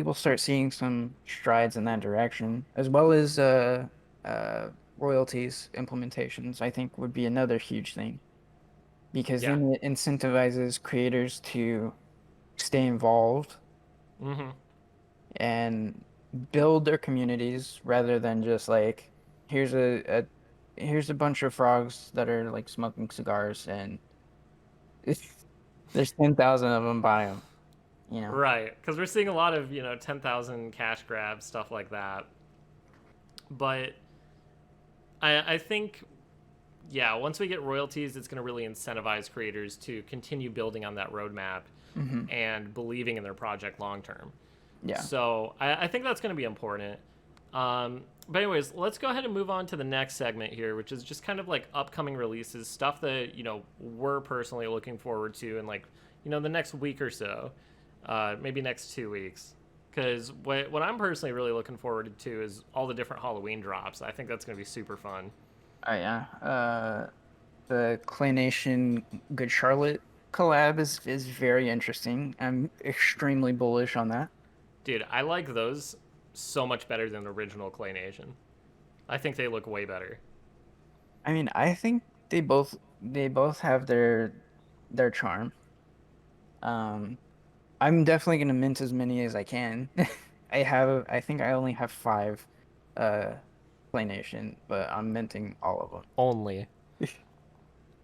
we'll start seeing some strides in that direction, as well as uh royalties implementations, I think would be another huge thing because Yeah. then it incentivizes creators to stay involved Mm-hmm. and build their communities rather than just like here's here's a bunch of frogs that are like smoking cigars and there's 10,000 of them buy them, you know. Right, because we're seeing a lot of 10,000 cash grabs, stuff like that. But I think, yeah, once we get royalties, it's going to really incentivize creators to continue building on that roadmap Hmm. and believing in their project long term. Yeah. So I think that's going to be important. But anyways, let's go ahead and move on to the next segment here, which is just kind of like upcoming releases, stuff that we're personally looking forward to in like the next week or so, maybe next 2 weeks. Because what I'm personally really looking forward to is all the different Halloween drops. I think that's going to be super fun. Oh yeah. The Claynation Good Charlotte collab is very interesting. I'm extremely bullish on that. Dude, I like those so much better than the original Clay Nation. I think they look way better. I mean, I think they both have their charm. Um, I'm definitely gonna mint as many as I can. I think I only have five uh Claynation, but I'm minting all of them. Only.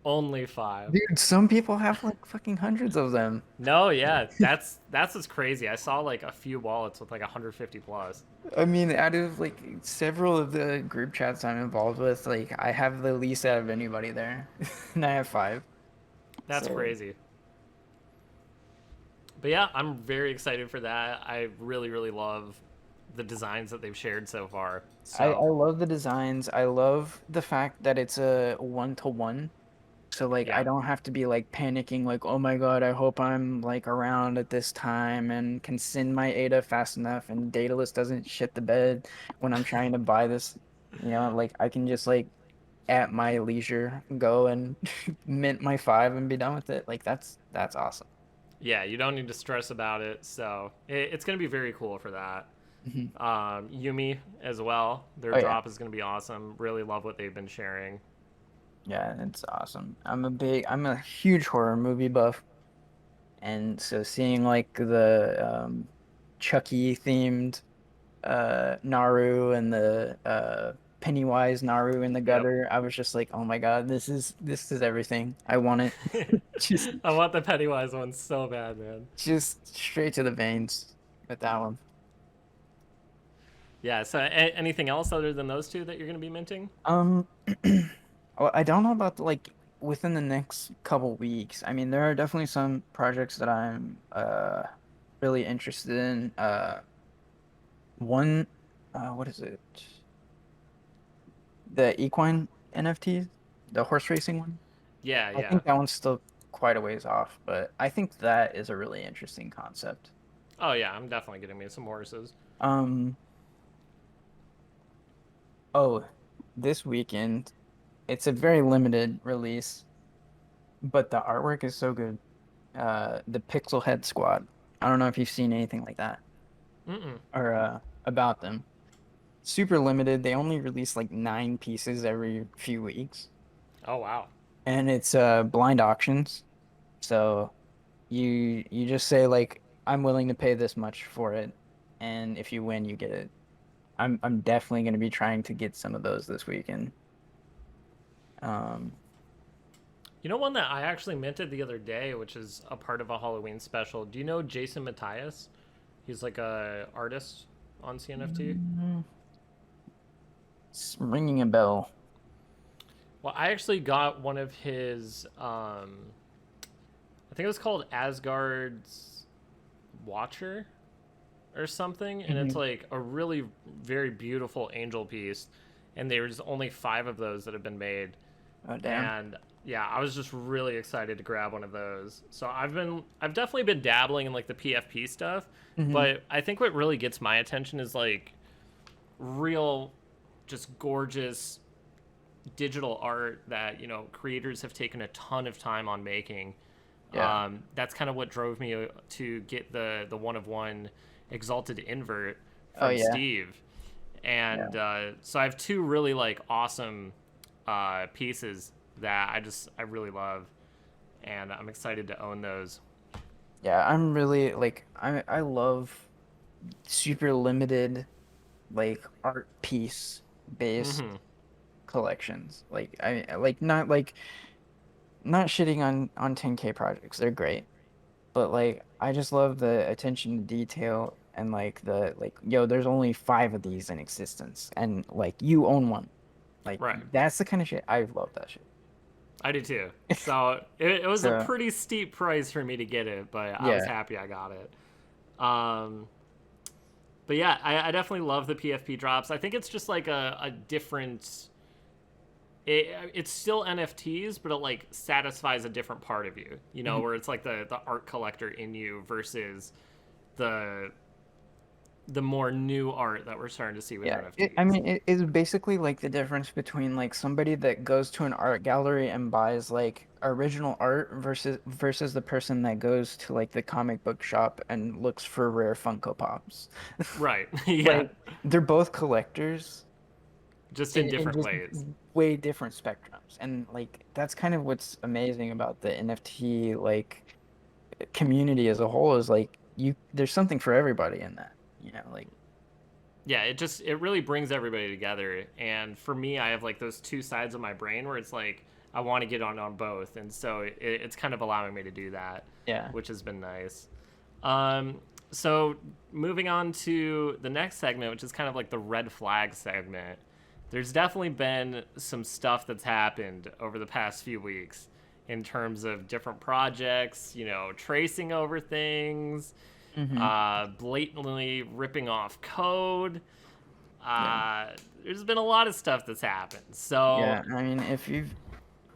Only five. Dude, some people have like fucking hundreds of them. No, yeah, that's what's crazy. I saw like a few wallets with like 150 plus. I mean, out of like several of the group chats I'm involved with, like I have the least out of anybody there, and I have five. That's So crazy. But yeah, I'm very excited for that. I really, really love the designs that they've shared so far. I So love the designs. I love the fact that it's a one-to-one. So like I yeah, don't have to be like panicking like, oh my God, I hope I'm like around at this time and can send my ADA fast enough and Daedalus doesn't shit the bed when I'm trying to buy this. Like I can just like at my leisure go and mint my five and be done with it. Like that's awesome. yeah, you don't need to stress about it. So it's gonna be very cool for that. Mhm. Yumi as well. Their Oh yeah. drop is gonna be awesome. Really love what they've been sharing. Yeah, it's awesome. I'm a huge horror movie buff. And so seeing like the Chucky themed Naru and the Pennywise Naru in the Yep. gutter, I was just like, oh my God, this is everything. I want it. Just I want the Pennywise one so bad, man. just straight to the veins with that one. Yeah. So anything else other than those two that you're gonna be minting? Um, well, I don't know about like within the next couple weeks. I mean, there are definitely some projects that I'm really interested in. One what is it? The equine NFTs, the horse racing one. Yeah, I yeah. think that one's still quite a ways off, but I think that is a really interesting concept. Oh yeah, I'm definitely getting me some horses. Um, oh, this weekend, it's a very limited release, but the artwork is so good. The Pixel Head Squad. I don't know if you've seen anything like that Mm-mm. or about them. Super limited. They only release like 9 pieces every few weeks, Oh wow. and it's blind auctions. So you just say like I'm willing to pay this much for it, and if you win, you get it. I'm definitely going to be trying to get some of those this weekend. Um, You know one that I actually minted the other day, which is a part of a Halloween special. Do you know Jason Matthias? He's like a artist on CNFT. mm, It's ringing a bell. Well, I actually got one of his. I think it was called Asgard's Watcher or something, and it's Hmm. like a really very beautiful angel piece. And there's only 5 of those that have been made, Oh damn. and yeah, I was just really excited to grab one of those. So I've definitely been dabbling in like the PFP stuff, Hmm. but I think what really gets my attention is like real, just gorgeous digital art that creators have taken a ton of time on making. Yeah. That's kind of what drove me to get the one of one exalted invert Oh from yeah. Steve, Yeah. and so I have 2 really like awesome pieces that I really love, and I'm excited to own those. Yeah. I'm really like I love super limited like art piece based Mm-hmm. collections. Like I like not shitting on 10K projects. They're great. But like I just love the attention to detail and like the like yo, there's only 5 of these in existence and like you own one. Like Right. that's the kind of shit I love that shit. I do too. So it was a So pretty steep price for me to get it, but I was yeah. happy I got it. Um, but yeah, I definitely love the PFP drops. I think it's just like a different. It's still NFTs, but it like satisfies a different part of you, Mhm. where it's like the art collector in you versus the the more new art that we're starting to see with Yeah, I NFTs. mean, it is basically like the difference between like somebody that goes to an art gallery and buys like original art versus the person that goes to like the comic book shop and looks for rare Funko Pops. Right. Yeah. Like they're both collectors Just in in different just ways. way different spectrums, and like that's kind of what's amazing about the NFT like community as a whole is like you there's something for everybody in that, like Yeah, it really brings everybody together. And for me, I have like those 2 sides of my brain where it's like I want to get on both, and so it's kind of allowing me to do that, yeah. which has been nice. Um, so moving on to the next segment, which is kind of like the red flag segment. There's definitely been some stuff that's happened over the past few weeks in terms of different projects, tracing over things, Hmm. blatantly ripping off code. Yeah. There's been a lot of stuff that's happened. So, Yeah, I mean, if you've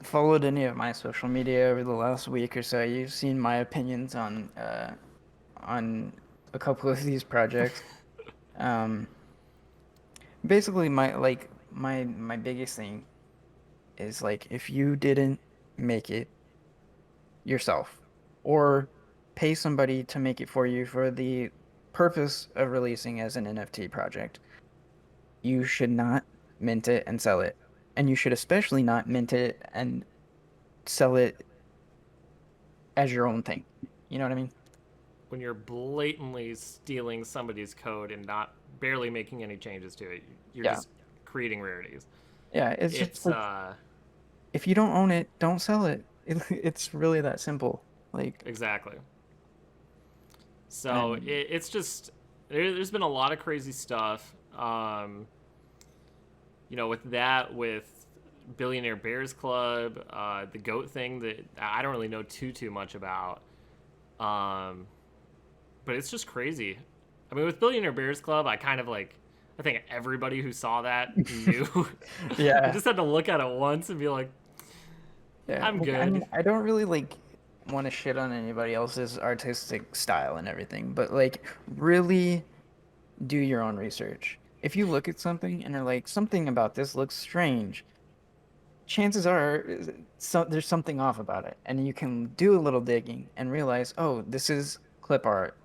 followed any of my social media over the last week or so, you've seen my opinions on a couple of these projects. Um, basically my biggest thing is like if you didn't make it yourself or pay somebody to make it for you for the purpose of releasing as an NFT project, you should not mint it and sell it. And you should especially not mint it and sell it as your own thing. You know what I mean? when you're blatantly stealing somebody's code and not barely making any changes to it, you're Yeah. just creating rarities. Yeah, it's just It's like if you don't own it, don't sell it. It's really that simple. Like, exactly. So and it's just there's been a lot of crazy stuff. With that, with Billionaire Bears Club, the goat thing that I don't really know too much about. Um, but it's just crazy. I mean, with Billionaire Bears Club, I kind of like. I think everybody who saw that knew. I yeah, just had to look at it once and be like, yeah. "I'm Like, I mean, good." I don't really like want to shit on anybody else's artistic style and everything, but like really do your own research. If you look at something and are like, something about this looks strange, chances are there's something off about it. And you can do a little digging and realize, oh, this is clip art.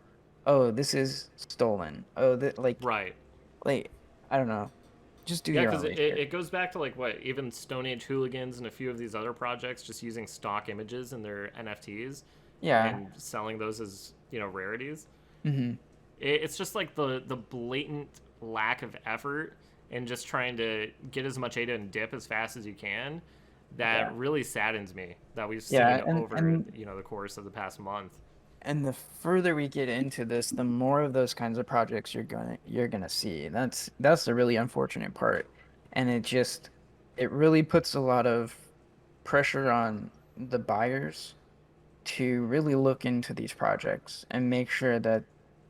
Oh, this is stolen. Oh, that Right. like I don't know. Just do Yeah, your because own it, research. it goes back to like what even Stone Age Hooligans and a few of these other projects just using stock images in their NFTs Yeah. and selling those as rarities. Hmm. It's just like the blatant lack of effort and just trying to get as much ADA and dip as fast as you can that Yeah. really saddens me that we've seen Yeah, and over and the course of the past month. and the further we get into this, the more of those kinds of projects you're gonna see. That's the really unfortunate part and it really puts a lot of pressure on the buyers to really look into these projects and make sure that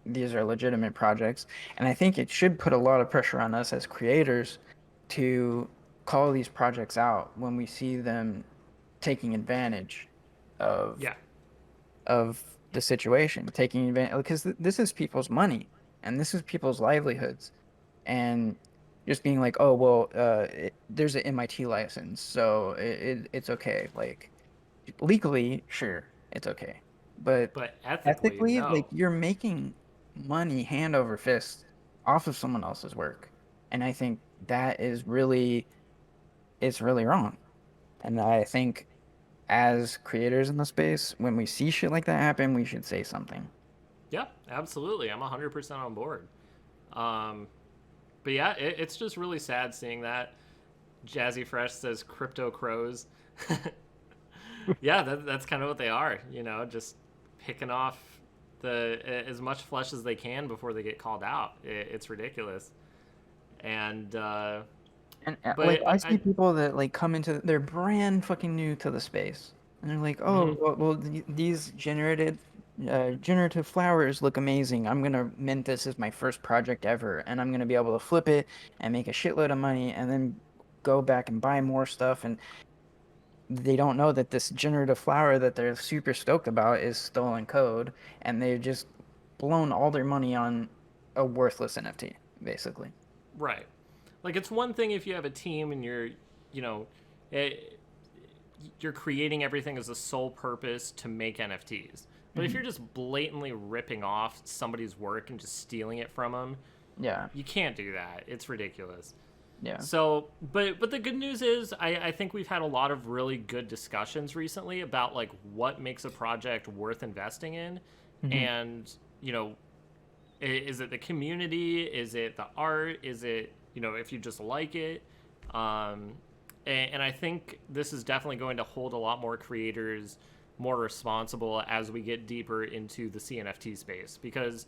these are legitimate projects. And I think it should put a lot of pressure on us as creators to call these projects out when we see them taking advantage of Yeah. of the situation, taking advantage because this is people's money and this is people's livelihoods, and just being like, oh well, there's an MIT license, so it's okay. Like legally, sure, it's okay, but But ethically, ethically, like no. you're making money hand over fist off of someone else's work, and I think that is really it's really wrong. And I think as creators in the space, when we see shit like that happen, we should say something. Yeah, absolutely. I'm 100% on board. Um, but yeah, it's just really sad seeing that. Jazzy Fresh says crypto crows. Yeah, that's kind of what they are, just picking off as much flesh as they can before they get called out. It's ridiculous. And And like but I I see people that like come into they're brand fucking new to the space, and they're like, mhm. "Oh, well these generative flowers look amazing. I'm gonna mint this as my first project ever, and I'm gonna be able to flip it and make a shitload of money, and then go back and buy more stuff." And they don't know that this generative flower that they're super stoked about is stolen code, and they've just blown all their money on a worthless NFT, basically. Right. Like it's one thing if you have a team and you know, eh, you're creating everything as a sole purpose to make NFTs. But if Hmm. you're just blatantly ripping off somebody's work and just stealing it from them, Yeah, you can't do that. It's ridiculous. yeah. So, but the good news is, I think we've had a lot of really good discussions recently about like what makes a project worth investing in, Hmm. and you know, is it the community? Is it the art? Is it if you just like it? Um, and I think this is definitely going to hold a lot more creators more responsible as we get deeper into the CNFT space because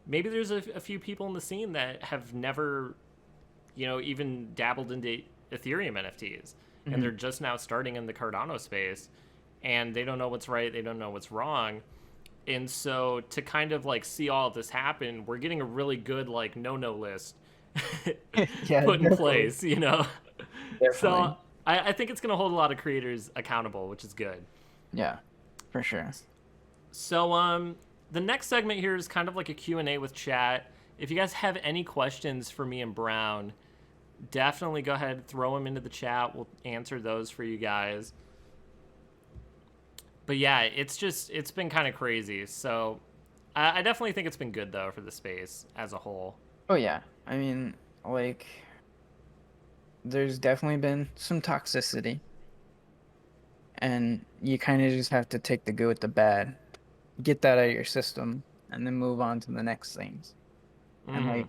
maybe there's a few people in the scene that have never even dabbled into Ethereum NFTs, and Hmm. they're just now starting in the Cardano space, and they don't know what's right, they don't know what's wrong, and so to kind of like see all of this happen, we're getting a really good like no list Yeah, put in definitely. place. So Definitely. I think it's going to hold a lot of creators accountable, which is good. Yeah, for sure. So the next segment here is kind of like a Q&A with chat. If you guys have any questions for me and Brown, definitely go ahead and throw them into the chat. We'll answer those for you guys. But yeah, it's been kind of crazy. So I definitely think it's been good though for the space as a whole. Oh yeah. I mean, like there's definitely been some toxicity, and you kind of just have to take the good with the bad, get that out of your system, and then move on to the next things. And Mm-hmm. like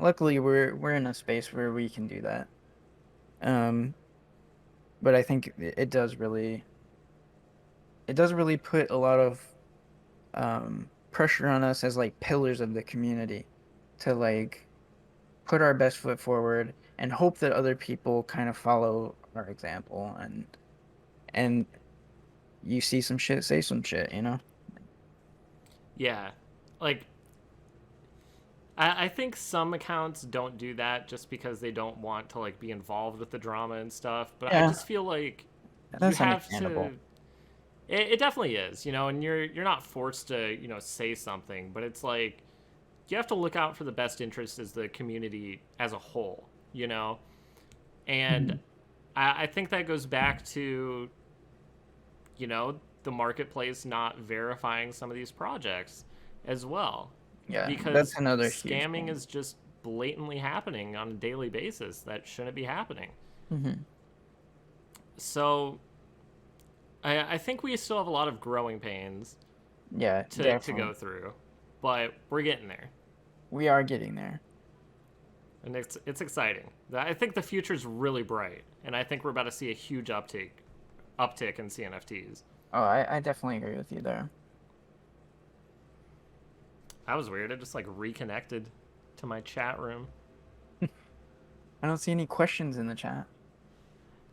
luckily we're in a space where we can do that. Um but I think it does really put a lot of pressure on us as like pillars of the community to like put our best foot forward and hope that other people kind of follow our example, and you see some shit, say some shit, you know? Yeah, like I think some accounts don't do that just because they don't want to like be involved with the drama and stuff. But I Yeah, just feel like you that's have understandable. to. It definitely is, and you're not forced to say something, but it's like you have to look out for the best interest as the community as a whole, and Mhm. I think that goes back to the marketplace not verifying some of these projects as well, Yeah, that's because another huge scamming thing. is just blatantly happening on a daily basis that shouldn't be happening. Hmm. So I think we still have a lot of growing pains Yeah, to definitely. go through, but we're getting there, We are getting there. and it's exciting. I think the future's really bright, and I think we're about to see a huge uptick in CNFTs. Oh, I definitely agree with you there. That was weird. I just like reconnected to my chat room. I don't see any questions in the chat.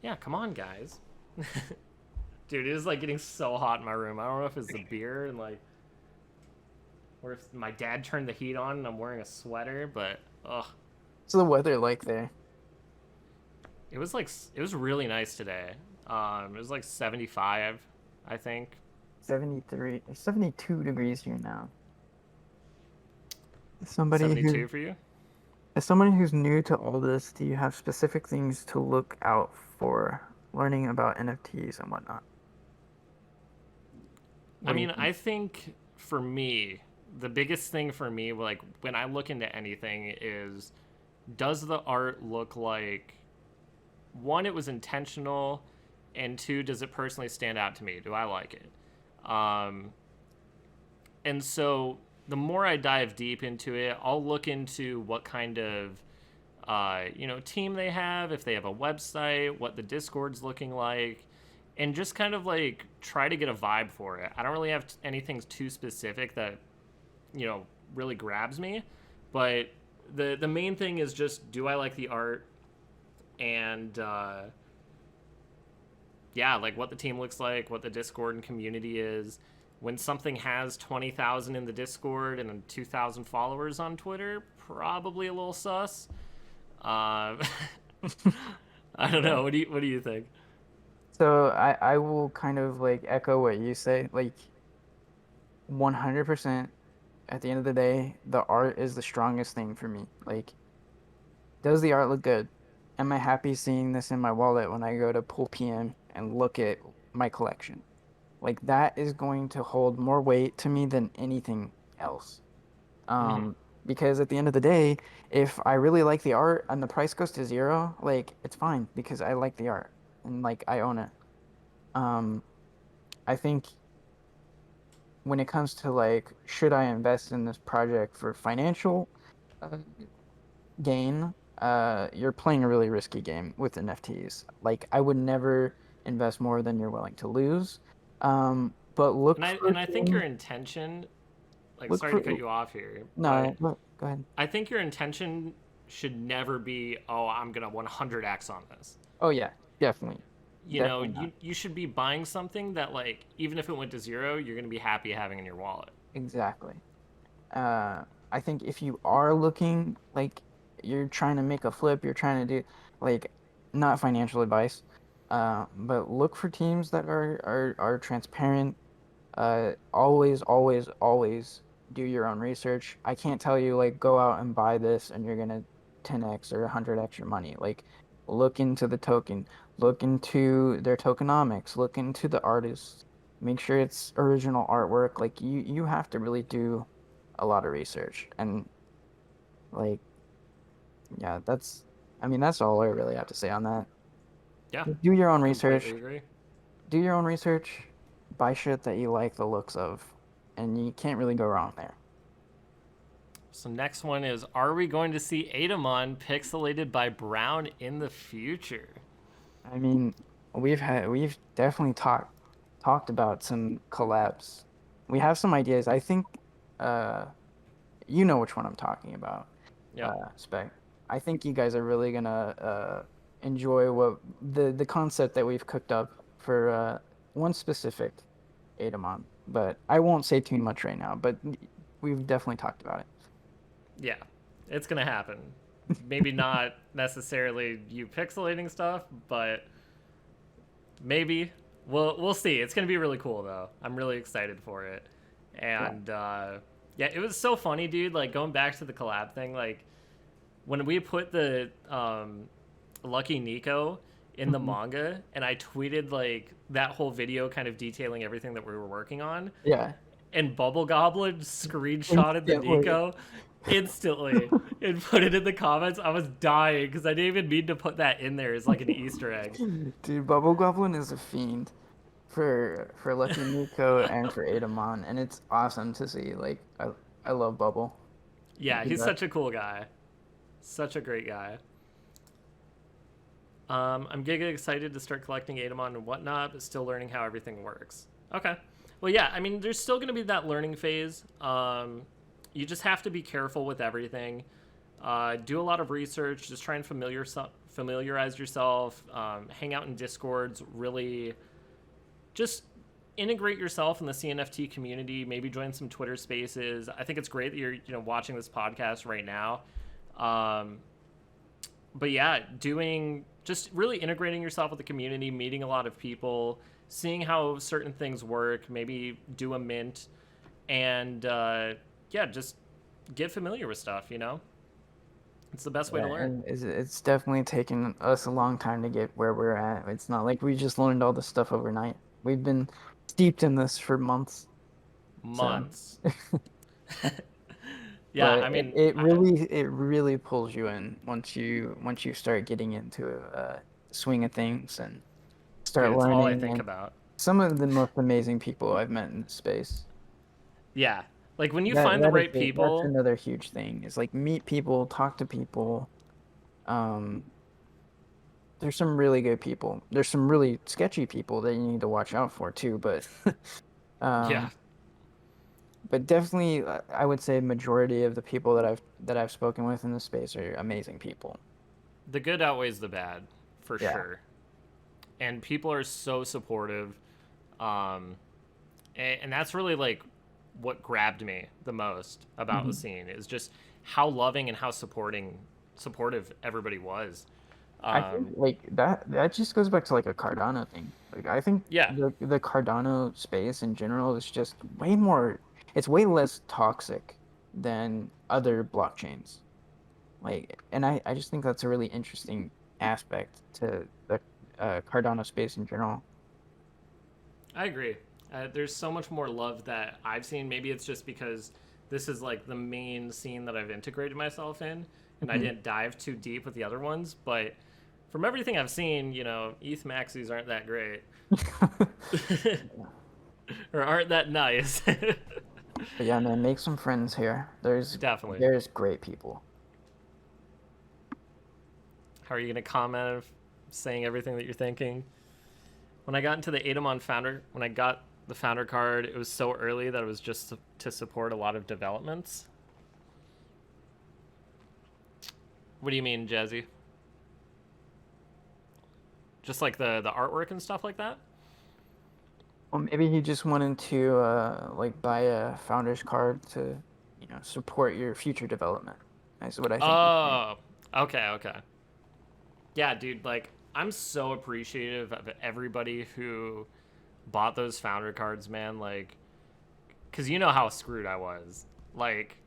Yeah, come on, guys. Dude, it is like getting so hot in my room. I don't know if it's the beer and like, or if my dad turned the heat on and I'm wearing a sweater, but ugh. What's the weather like there? It was like it was really nice today. It was like 75, I think. 73, 72 degrees here now. Somebody who 72 for you? As somebody who's new to all this, do you have specific things to look out for learning about NFTs and whatnot? I What do you mean, think? I think for me, the biggest thing for me, like when I look into anything, is does the art look like one, it was intentional, and two, does it personally stand out to me? Do I like it? And so the more I dive deep into it, I'll look into what kind of team they have, if they have a website, what the Discord's looking like, and just kind of like try to get a vibe for it. I don't really have anything too specific that really grabs me, but the main thing is just, do I like the art, and yeah, like what the team looks like, what the Discord and community is. When something has 20,000 in the Discord and 2,000 followers on Twitter, probably a little sus. Uh, I don't Yeah. know. What do you think? So I will kind of like echo what you say. Like 100% at the end of the day, the art is the strongest thing for me. Like, does the art look good? Am I happy seeing this in my wallet when I go to pull PM and look at my collection? Like that is going to hold more weight to me than anything else. Mm-hmm. Because at the end of the day, if I really like the art and the price goes to zero, like it's fine because I like the art and like I own it. Um, I think when it comes to like, should I invest in this project for financial uh, gain? You're playing a really risky game with NFTs. Like I would never invest more than you're willing to lose. But And look I for and I think your things. intention, like, Look sorry to for cut you off here, but no. Go ahead. I think your intention should never be, oh, I'm gonna 100x on this. Oh yeah, definitely, You know, definitely you not. you should be buying something that, like, even if it went to zero, you're gonna be happy having in your wallet. Exactly. I think if you are looking like you're trying to make a flip, you're trying to do like not financial advice, but look for teams that are transparent. Always, always, always do your own research. I can't tell you like go out and buy this and you're gonna 10x or 100x your money. Like look into the token, look into their tokenomics, look into the artists, make sure it's original artwork. Like you have to really do a lot of research and like yeah, I mean that's all I really have to say on that. Yeah, Do your own completely research. agree. Do your own research. Buy shit that you like the looks of, and you can't really go wrong there. So next one is, are we going to see Adamon pixelated by Brown in the future? I mean, we've definitely talked about some collabs. We have some ideas. I think uh you know which one I'm talking about. Yep. Spec. I think you guys are really gonna enjoy what the concept that we've cooked up for one specific Adamon. But I won't say too much right now, but we've definitely talked about it. Yeah, it's gonna happen. Maybe not necessarily you pixelating stuff, but maybe we'll see. It's gonna be really cool though. I'm really excited for it, Yeah. and yeah, it was so funny, dude. Like going back to the collab thing, like when we put the Lucky Neko in the Mhm. manga, and I tweeted like that whole video, kind of detailing everything that we were working on, Yeah. and Bubble Goblin screenshotted the Instantly. Nico instantly and put it in the comments. I was dying because I didn't even mean to put that in there as like an Easter egg. Dude, Bubble Goblin is a fiend for Lucky Nico and for Adamon, and it's awesome to see. Like I love Bubble. Yeah, He's he's a- such a cool guy. Such a great guy. I'm giga excited to start collecting Adamon and whatnot, but still learning how everything works. Okay. Well, yeah, I mean, there's still going to be that learning phase. You just have to be careful with everything. Do a lot of research. Just try and familiarize yourself. Hang out in Discords. Really, just integrate yourself in the CNFT community. Maybe join some Twitter Spaces. I think it's great that you're watching this podcast right now. But yeah, just really integrating yourself with the community, meeting a lot of people, seeing how certain things work. Maybe do a mint, and yeah, just get familiar with stuff. It's the best way to learn. And it's definitely taken us a long time to get where we're at. It's not like we just learned all this stuff overnight. We've been steeped in this for months. Months. So. Yeah, But I mean, it really pulls you in once you start getting into swing of things and start dude, it's all I learning. think And about. some of the most amazing people I've met in space. Yeah, like when you find the right That's people. another huge thing. Is like meet people, talk to people. Um, there's some really good people. There's some really sketchy people that you need to watch out for too. But Yeah, but definitely, I would say majority of the people that I've spoken with in this space are amazing people. the good outweighs the bad, for Yeah. sure. And people are so supportive. And that's really like what grabbed me the most about the scene is just how loving and how supportive everybody was. I think like that just goes back to like a Cardano thing. Like I think Yeah, the Cardano space in general is just way more. It's way less toxic than other blockchains. Like, and I just think that's a really interesting aspect to the Cardano space in general. I agree. There's so much more love that I've seen. Maybe it's just because this is like the main scene that I've integrated myself in, and I Mhm. didn't dive too deep with the other ones. But from everything I've seen, ETH maxis aren't that great, or aren't that nice. But yeah, man, make some friends here. Definitely. There's great people. How are you gonna comment of saying everything that you're thinking? When I got into the Adamon when I got the founder card, it was so early that it was just to support a lot of developments. What do you mean, Jazzy? Just like the artwork and stuff like that? Well, maybe he just wanted to like buy a founder's card to, support your future development. That's what I think. Oh, okay. Yeah, dude, like, I'm so appreciative of everybody who bought those founder cards, man. Like, because you know how screwed I was. Like,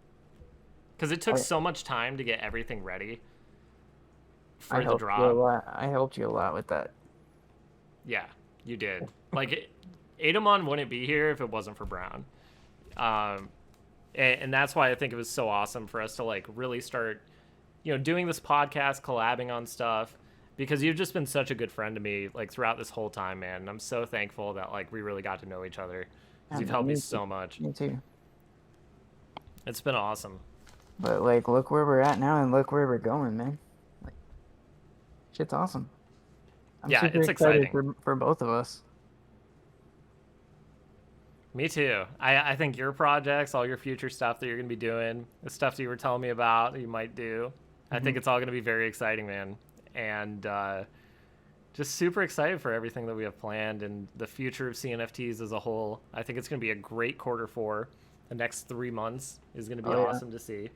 because it took so much time to get everything ready for the drop. I helped you a lot with that. Yeah, you did. Like, Adamon wouldn't be here if it wasn't for Brown. And that's why I think it was so awesome for us to, like, really start, doing this podcast, collabing on stuff, because you've just been such a good friend to me, like, throughout this whole time, man. And I'm so thankful that, like, we really got to know each other. Because you've helped me so much. Me too. It's been awesome. But, like, look where we're at now and look where we're going, man. Like, shit's awesome. I'm Yeah, super it's excited exciting. for both of us. Me too. I think your projects, all your future stuff that you're going to be doing, the stuff that you were telling me about that you might do, I think it's all going to be very exciting, man. And just super excited for everything that we have planned and the future of CNFTs as a whole. I think it's going to be a great Q4. The next 3 months is going to be awesome to see.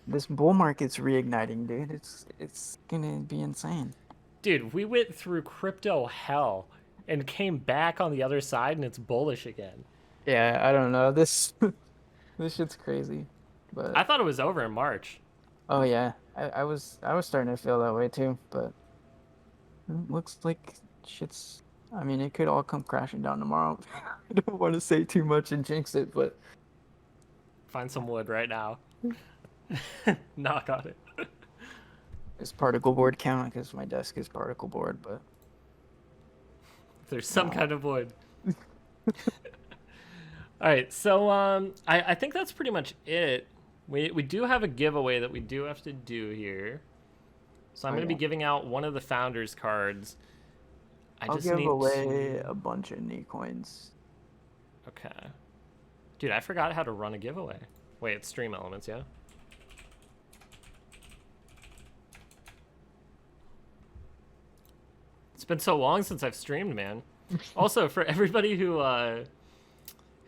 This bull market's reigniting, dude. It's going to be insane. Dude, we went through crypto hell and came back on the other side, and it's bullish again. Yeah, I don't know. This shit's crazy. But I thought it was over in March. oh yeah, I was starting to feel that way too. But it looks like shit's. I mean, it could all come crashing down tomorrow. I don't want to say too much and jinx it, but Find some wood right now. Knock on it. it's particle board count because my desk is particle board, but There's some kind of wood. All right, so I think that's pretty much it. We do have a giveaway that we do have to do here. So I'm going to be giving out one of the founders cards. I'll give away a bunch of knee coins. Okay. Dude, I forgot how to run a giveaway. Wait, it's Stream Elements, yeah? It's been so long since I've streamed, man. Also, for everybody who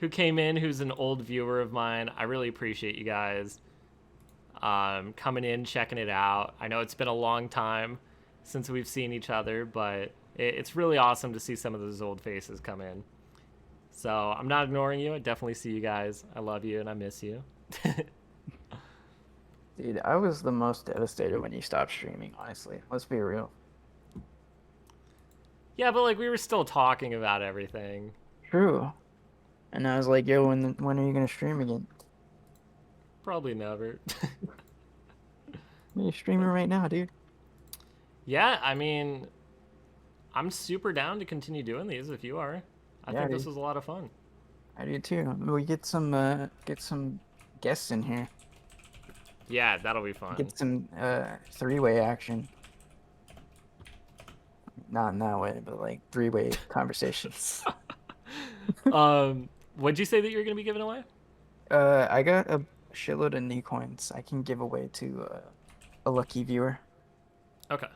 came in, who's an old viewer of mine, I really appreciate you guys coming in, checking it out. I know it's been a long time since we've seen each other, but it's really awesome to see some of those old faces come in. So I'm not ignoring you. I definitely see you guys. I love you and I miss you. Dude, I was the most devastated when you stopped streaming, honestly. Let's be real. Yeah, but like we were still talking about everything. True. And I was like, yo, when are you gonna stream again? Probably never. You're streaming right now, dude. Yeah, I mean, I'm super down to continue doing these if you are. I think this was a lot of fun. I do too. We get some guests in here. Yeah, that'll be fun. Get some three-way action. Not in that way, but like three-way conversations. What'd you say that you're gonna be giving away? I got a shitload of knee coins I can give away to a lucky viewer. Okay.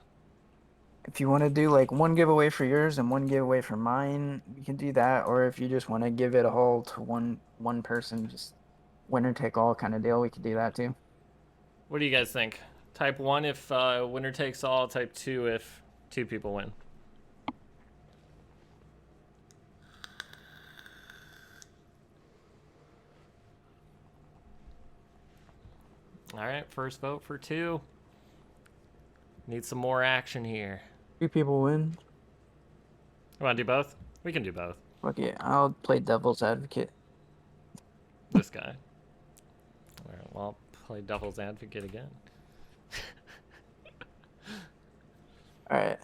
If you want to do like one giveaway for yours and one giveaway for mine, we can do that. Or if you just want to give it all to one person, just winner take all kind of deal, we could do that too. What do you guys think? Type 1 if winner takes all, type 2 if 2 people win. All right, first vote for 2. Need some more action here. 2 people win. You want to do both? We can do both. Fuck it, I'll play devil's advocate. This guy. All right, well, I'll play devil's advocate again. Alright.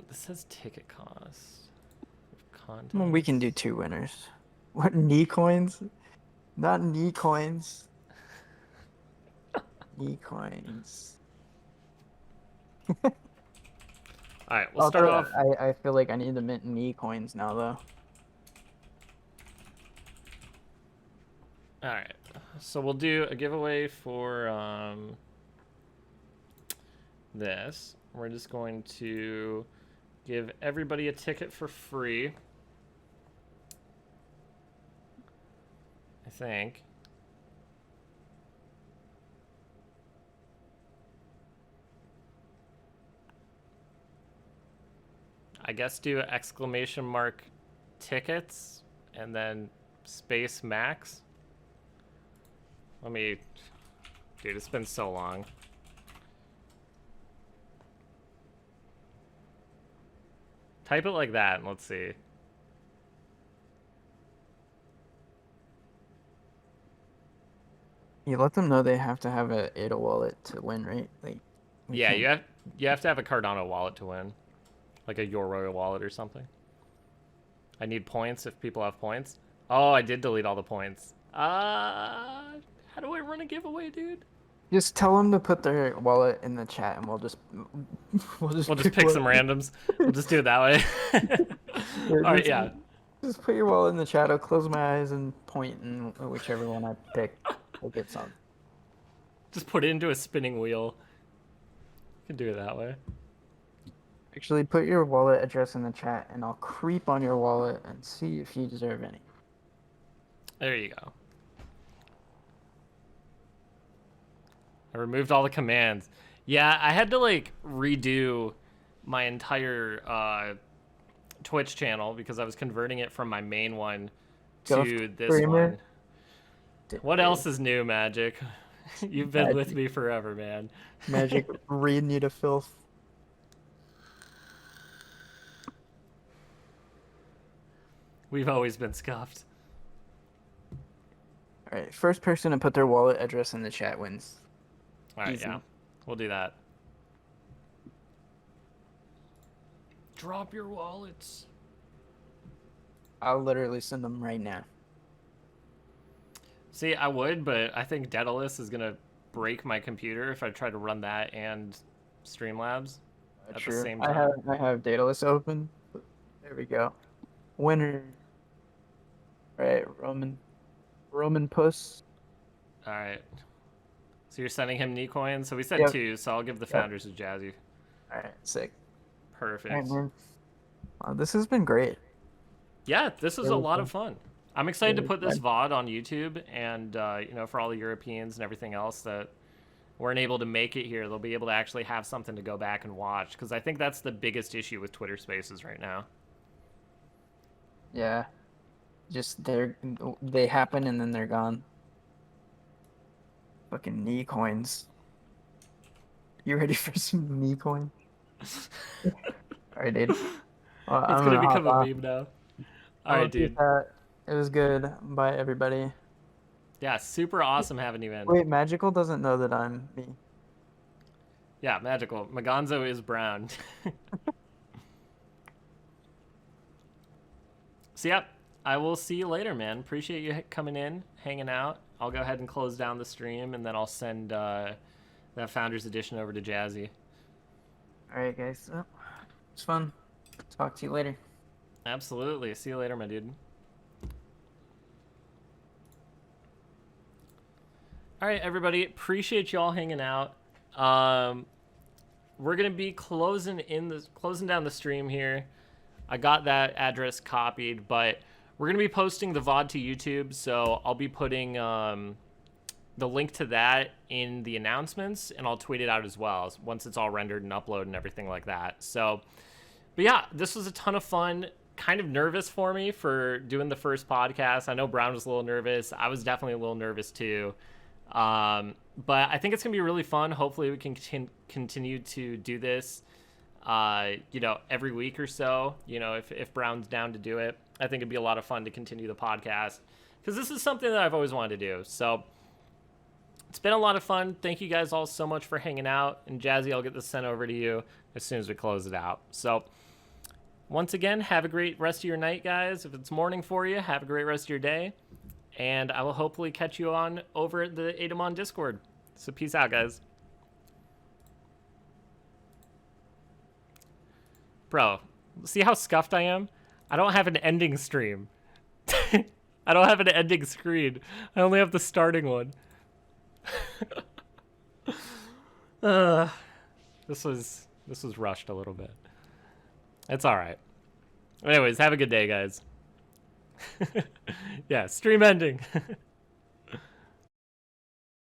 This says ticket cost. Well, we can do 2 winners. What, knee coins? Not knee coins. Knee coins. All right, we'll start off. I feel like I need to mint knee coins now, though. All right, so we'll do a giveaway for this. We're just going to give everybody a ticket for free. I think. I guess do exclamation mark tickets and then space max. Let me, dude, it's been so long. Type it like that and let's see. You let them know they have to have a Ada wallet to win, right? Like, yeah, you have to have a Cardano wallet to win. Like a Your Royal wallet or something. I need points if people have points. Oh, I did delete all the points. How do I run a giveaway, dude? Just tell them to put their wallet in the chat, and we'll just pick some randoms. We'll just do it that way. All right, yeah. Just put your wallet in the chat. I'll close my eyes and point, and whichever one I pick, we'll get some. Just put it into a spinning wheel. You can do it that way. Actually, put your wallet address in the chat, and I'll creep on your wallet and see if you deserve any. There you go. I removed all the commands. Yeah, I had to like redo my entire Twitch channel because I was converting it from my main one to this one. What else is new, Magic? You've been with me forever, man. Magic reading you to filth. We've always been scuffed. All right, first person to put their wallet address in the chat wins. All right, yeah, we'll do that. Drop your wallets. I'll literally send them right now. See, I would, but I think Adalotls is gonna break my computer if I try to run that and Streamlabs at the same time. I have Adalotls open. There we go. Winner. All right, Roman Puss. All right. So you're sending him knee coins. So we said 2, so I'll give the founders a Jazzy. All right, sick. All right, Perfect. man. This has been great. Yeah, this is a Really lot of fun. fun. I'm excited to Really put this fun. VOD on YouTube, and for all the Europeans and everything else that weren't able to make it here, they'll be able to actually have something to go back and watch, because I think that's the biggest issue with Twitter Spaces right now. Yeah. Just they happen and then they're gone. Fucking knee coins. You ready for some knee coin? All right, dude. Well, It's I'm gonna gonna hop become a off. meme now. All I'll right, keep dude. that. It was good. Bye, everybody. Yeah, super awesome having you in. Wait, Magical doesn't know that I'm me. Yeah, magical. Magonzo is brown. So, yep, I will see you later, man. Appreciate you coming in, hanging out. I'll go ahead and close down the stream, and then I'll send that Founders Edition over to Jazzy. All right, guys. It's fun. Talk to you later. Absolutely. See you later, my dude. All right, everybody. Appreciate y'all hanging out. We're gonna be closing down the stream here. I got that address copied, but we're gonna be posting the VOD to YouTube, so I'll be putting the link to that in the announcements, and I'll tweet it out as well once it's all rendered and uploaded and everything like that. So, but yeah, this was a ton of fun. Kind of nervous for me for doing the first podcast. I know Brown was a little nervous. I was definitely a little nervous too. But I think it's gonna be really fun. Hopefully, we can continue to do this. Every week or so. If Brown's down to do it, I think it'd be a lot of fun to continue the podcast, because this is something that I've always wanted to do. So it's been a lot of fun. Thank you guys all so much for hanging out. And Jazzy, I'll get this sent over to you as soon as we close it out. So once again, have a great rest of your night, guys. If it's morning for you, have a great rest of your day. And I will hopefully catch you on over at the Adamon Discord. So peace out, guys. Bro, see how scuffed I am? I don't have an ending stream. I don't have an ending screen. I only have the starting one. This was rushed a little bit. It's all right. Anyways, have a good day, guys. Yeah, stream ending.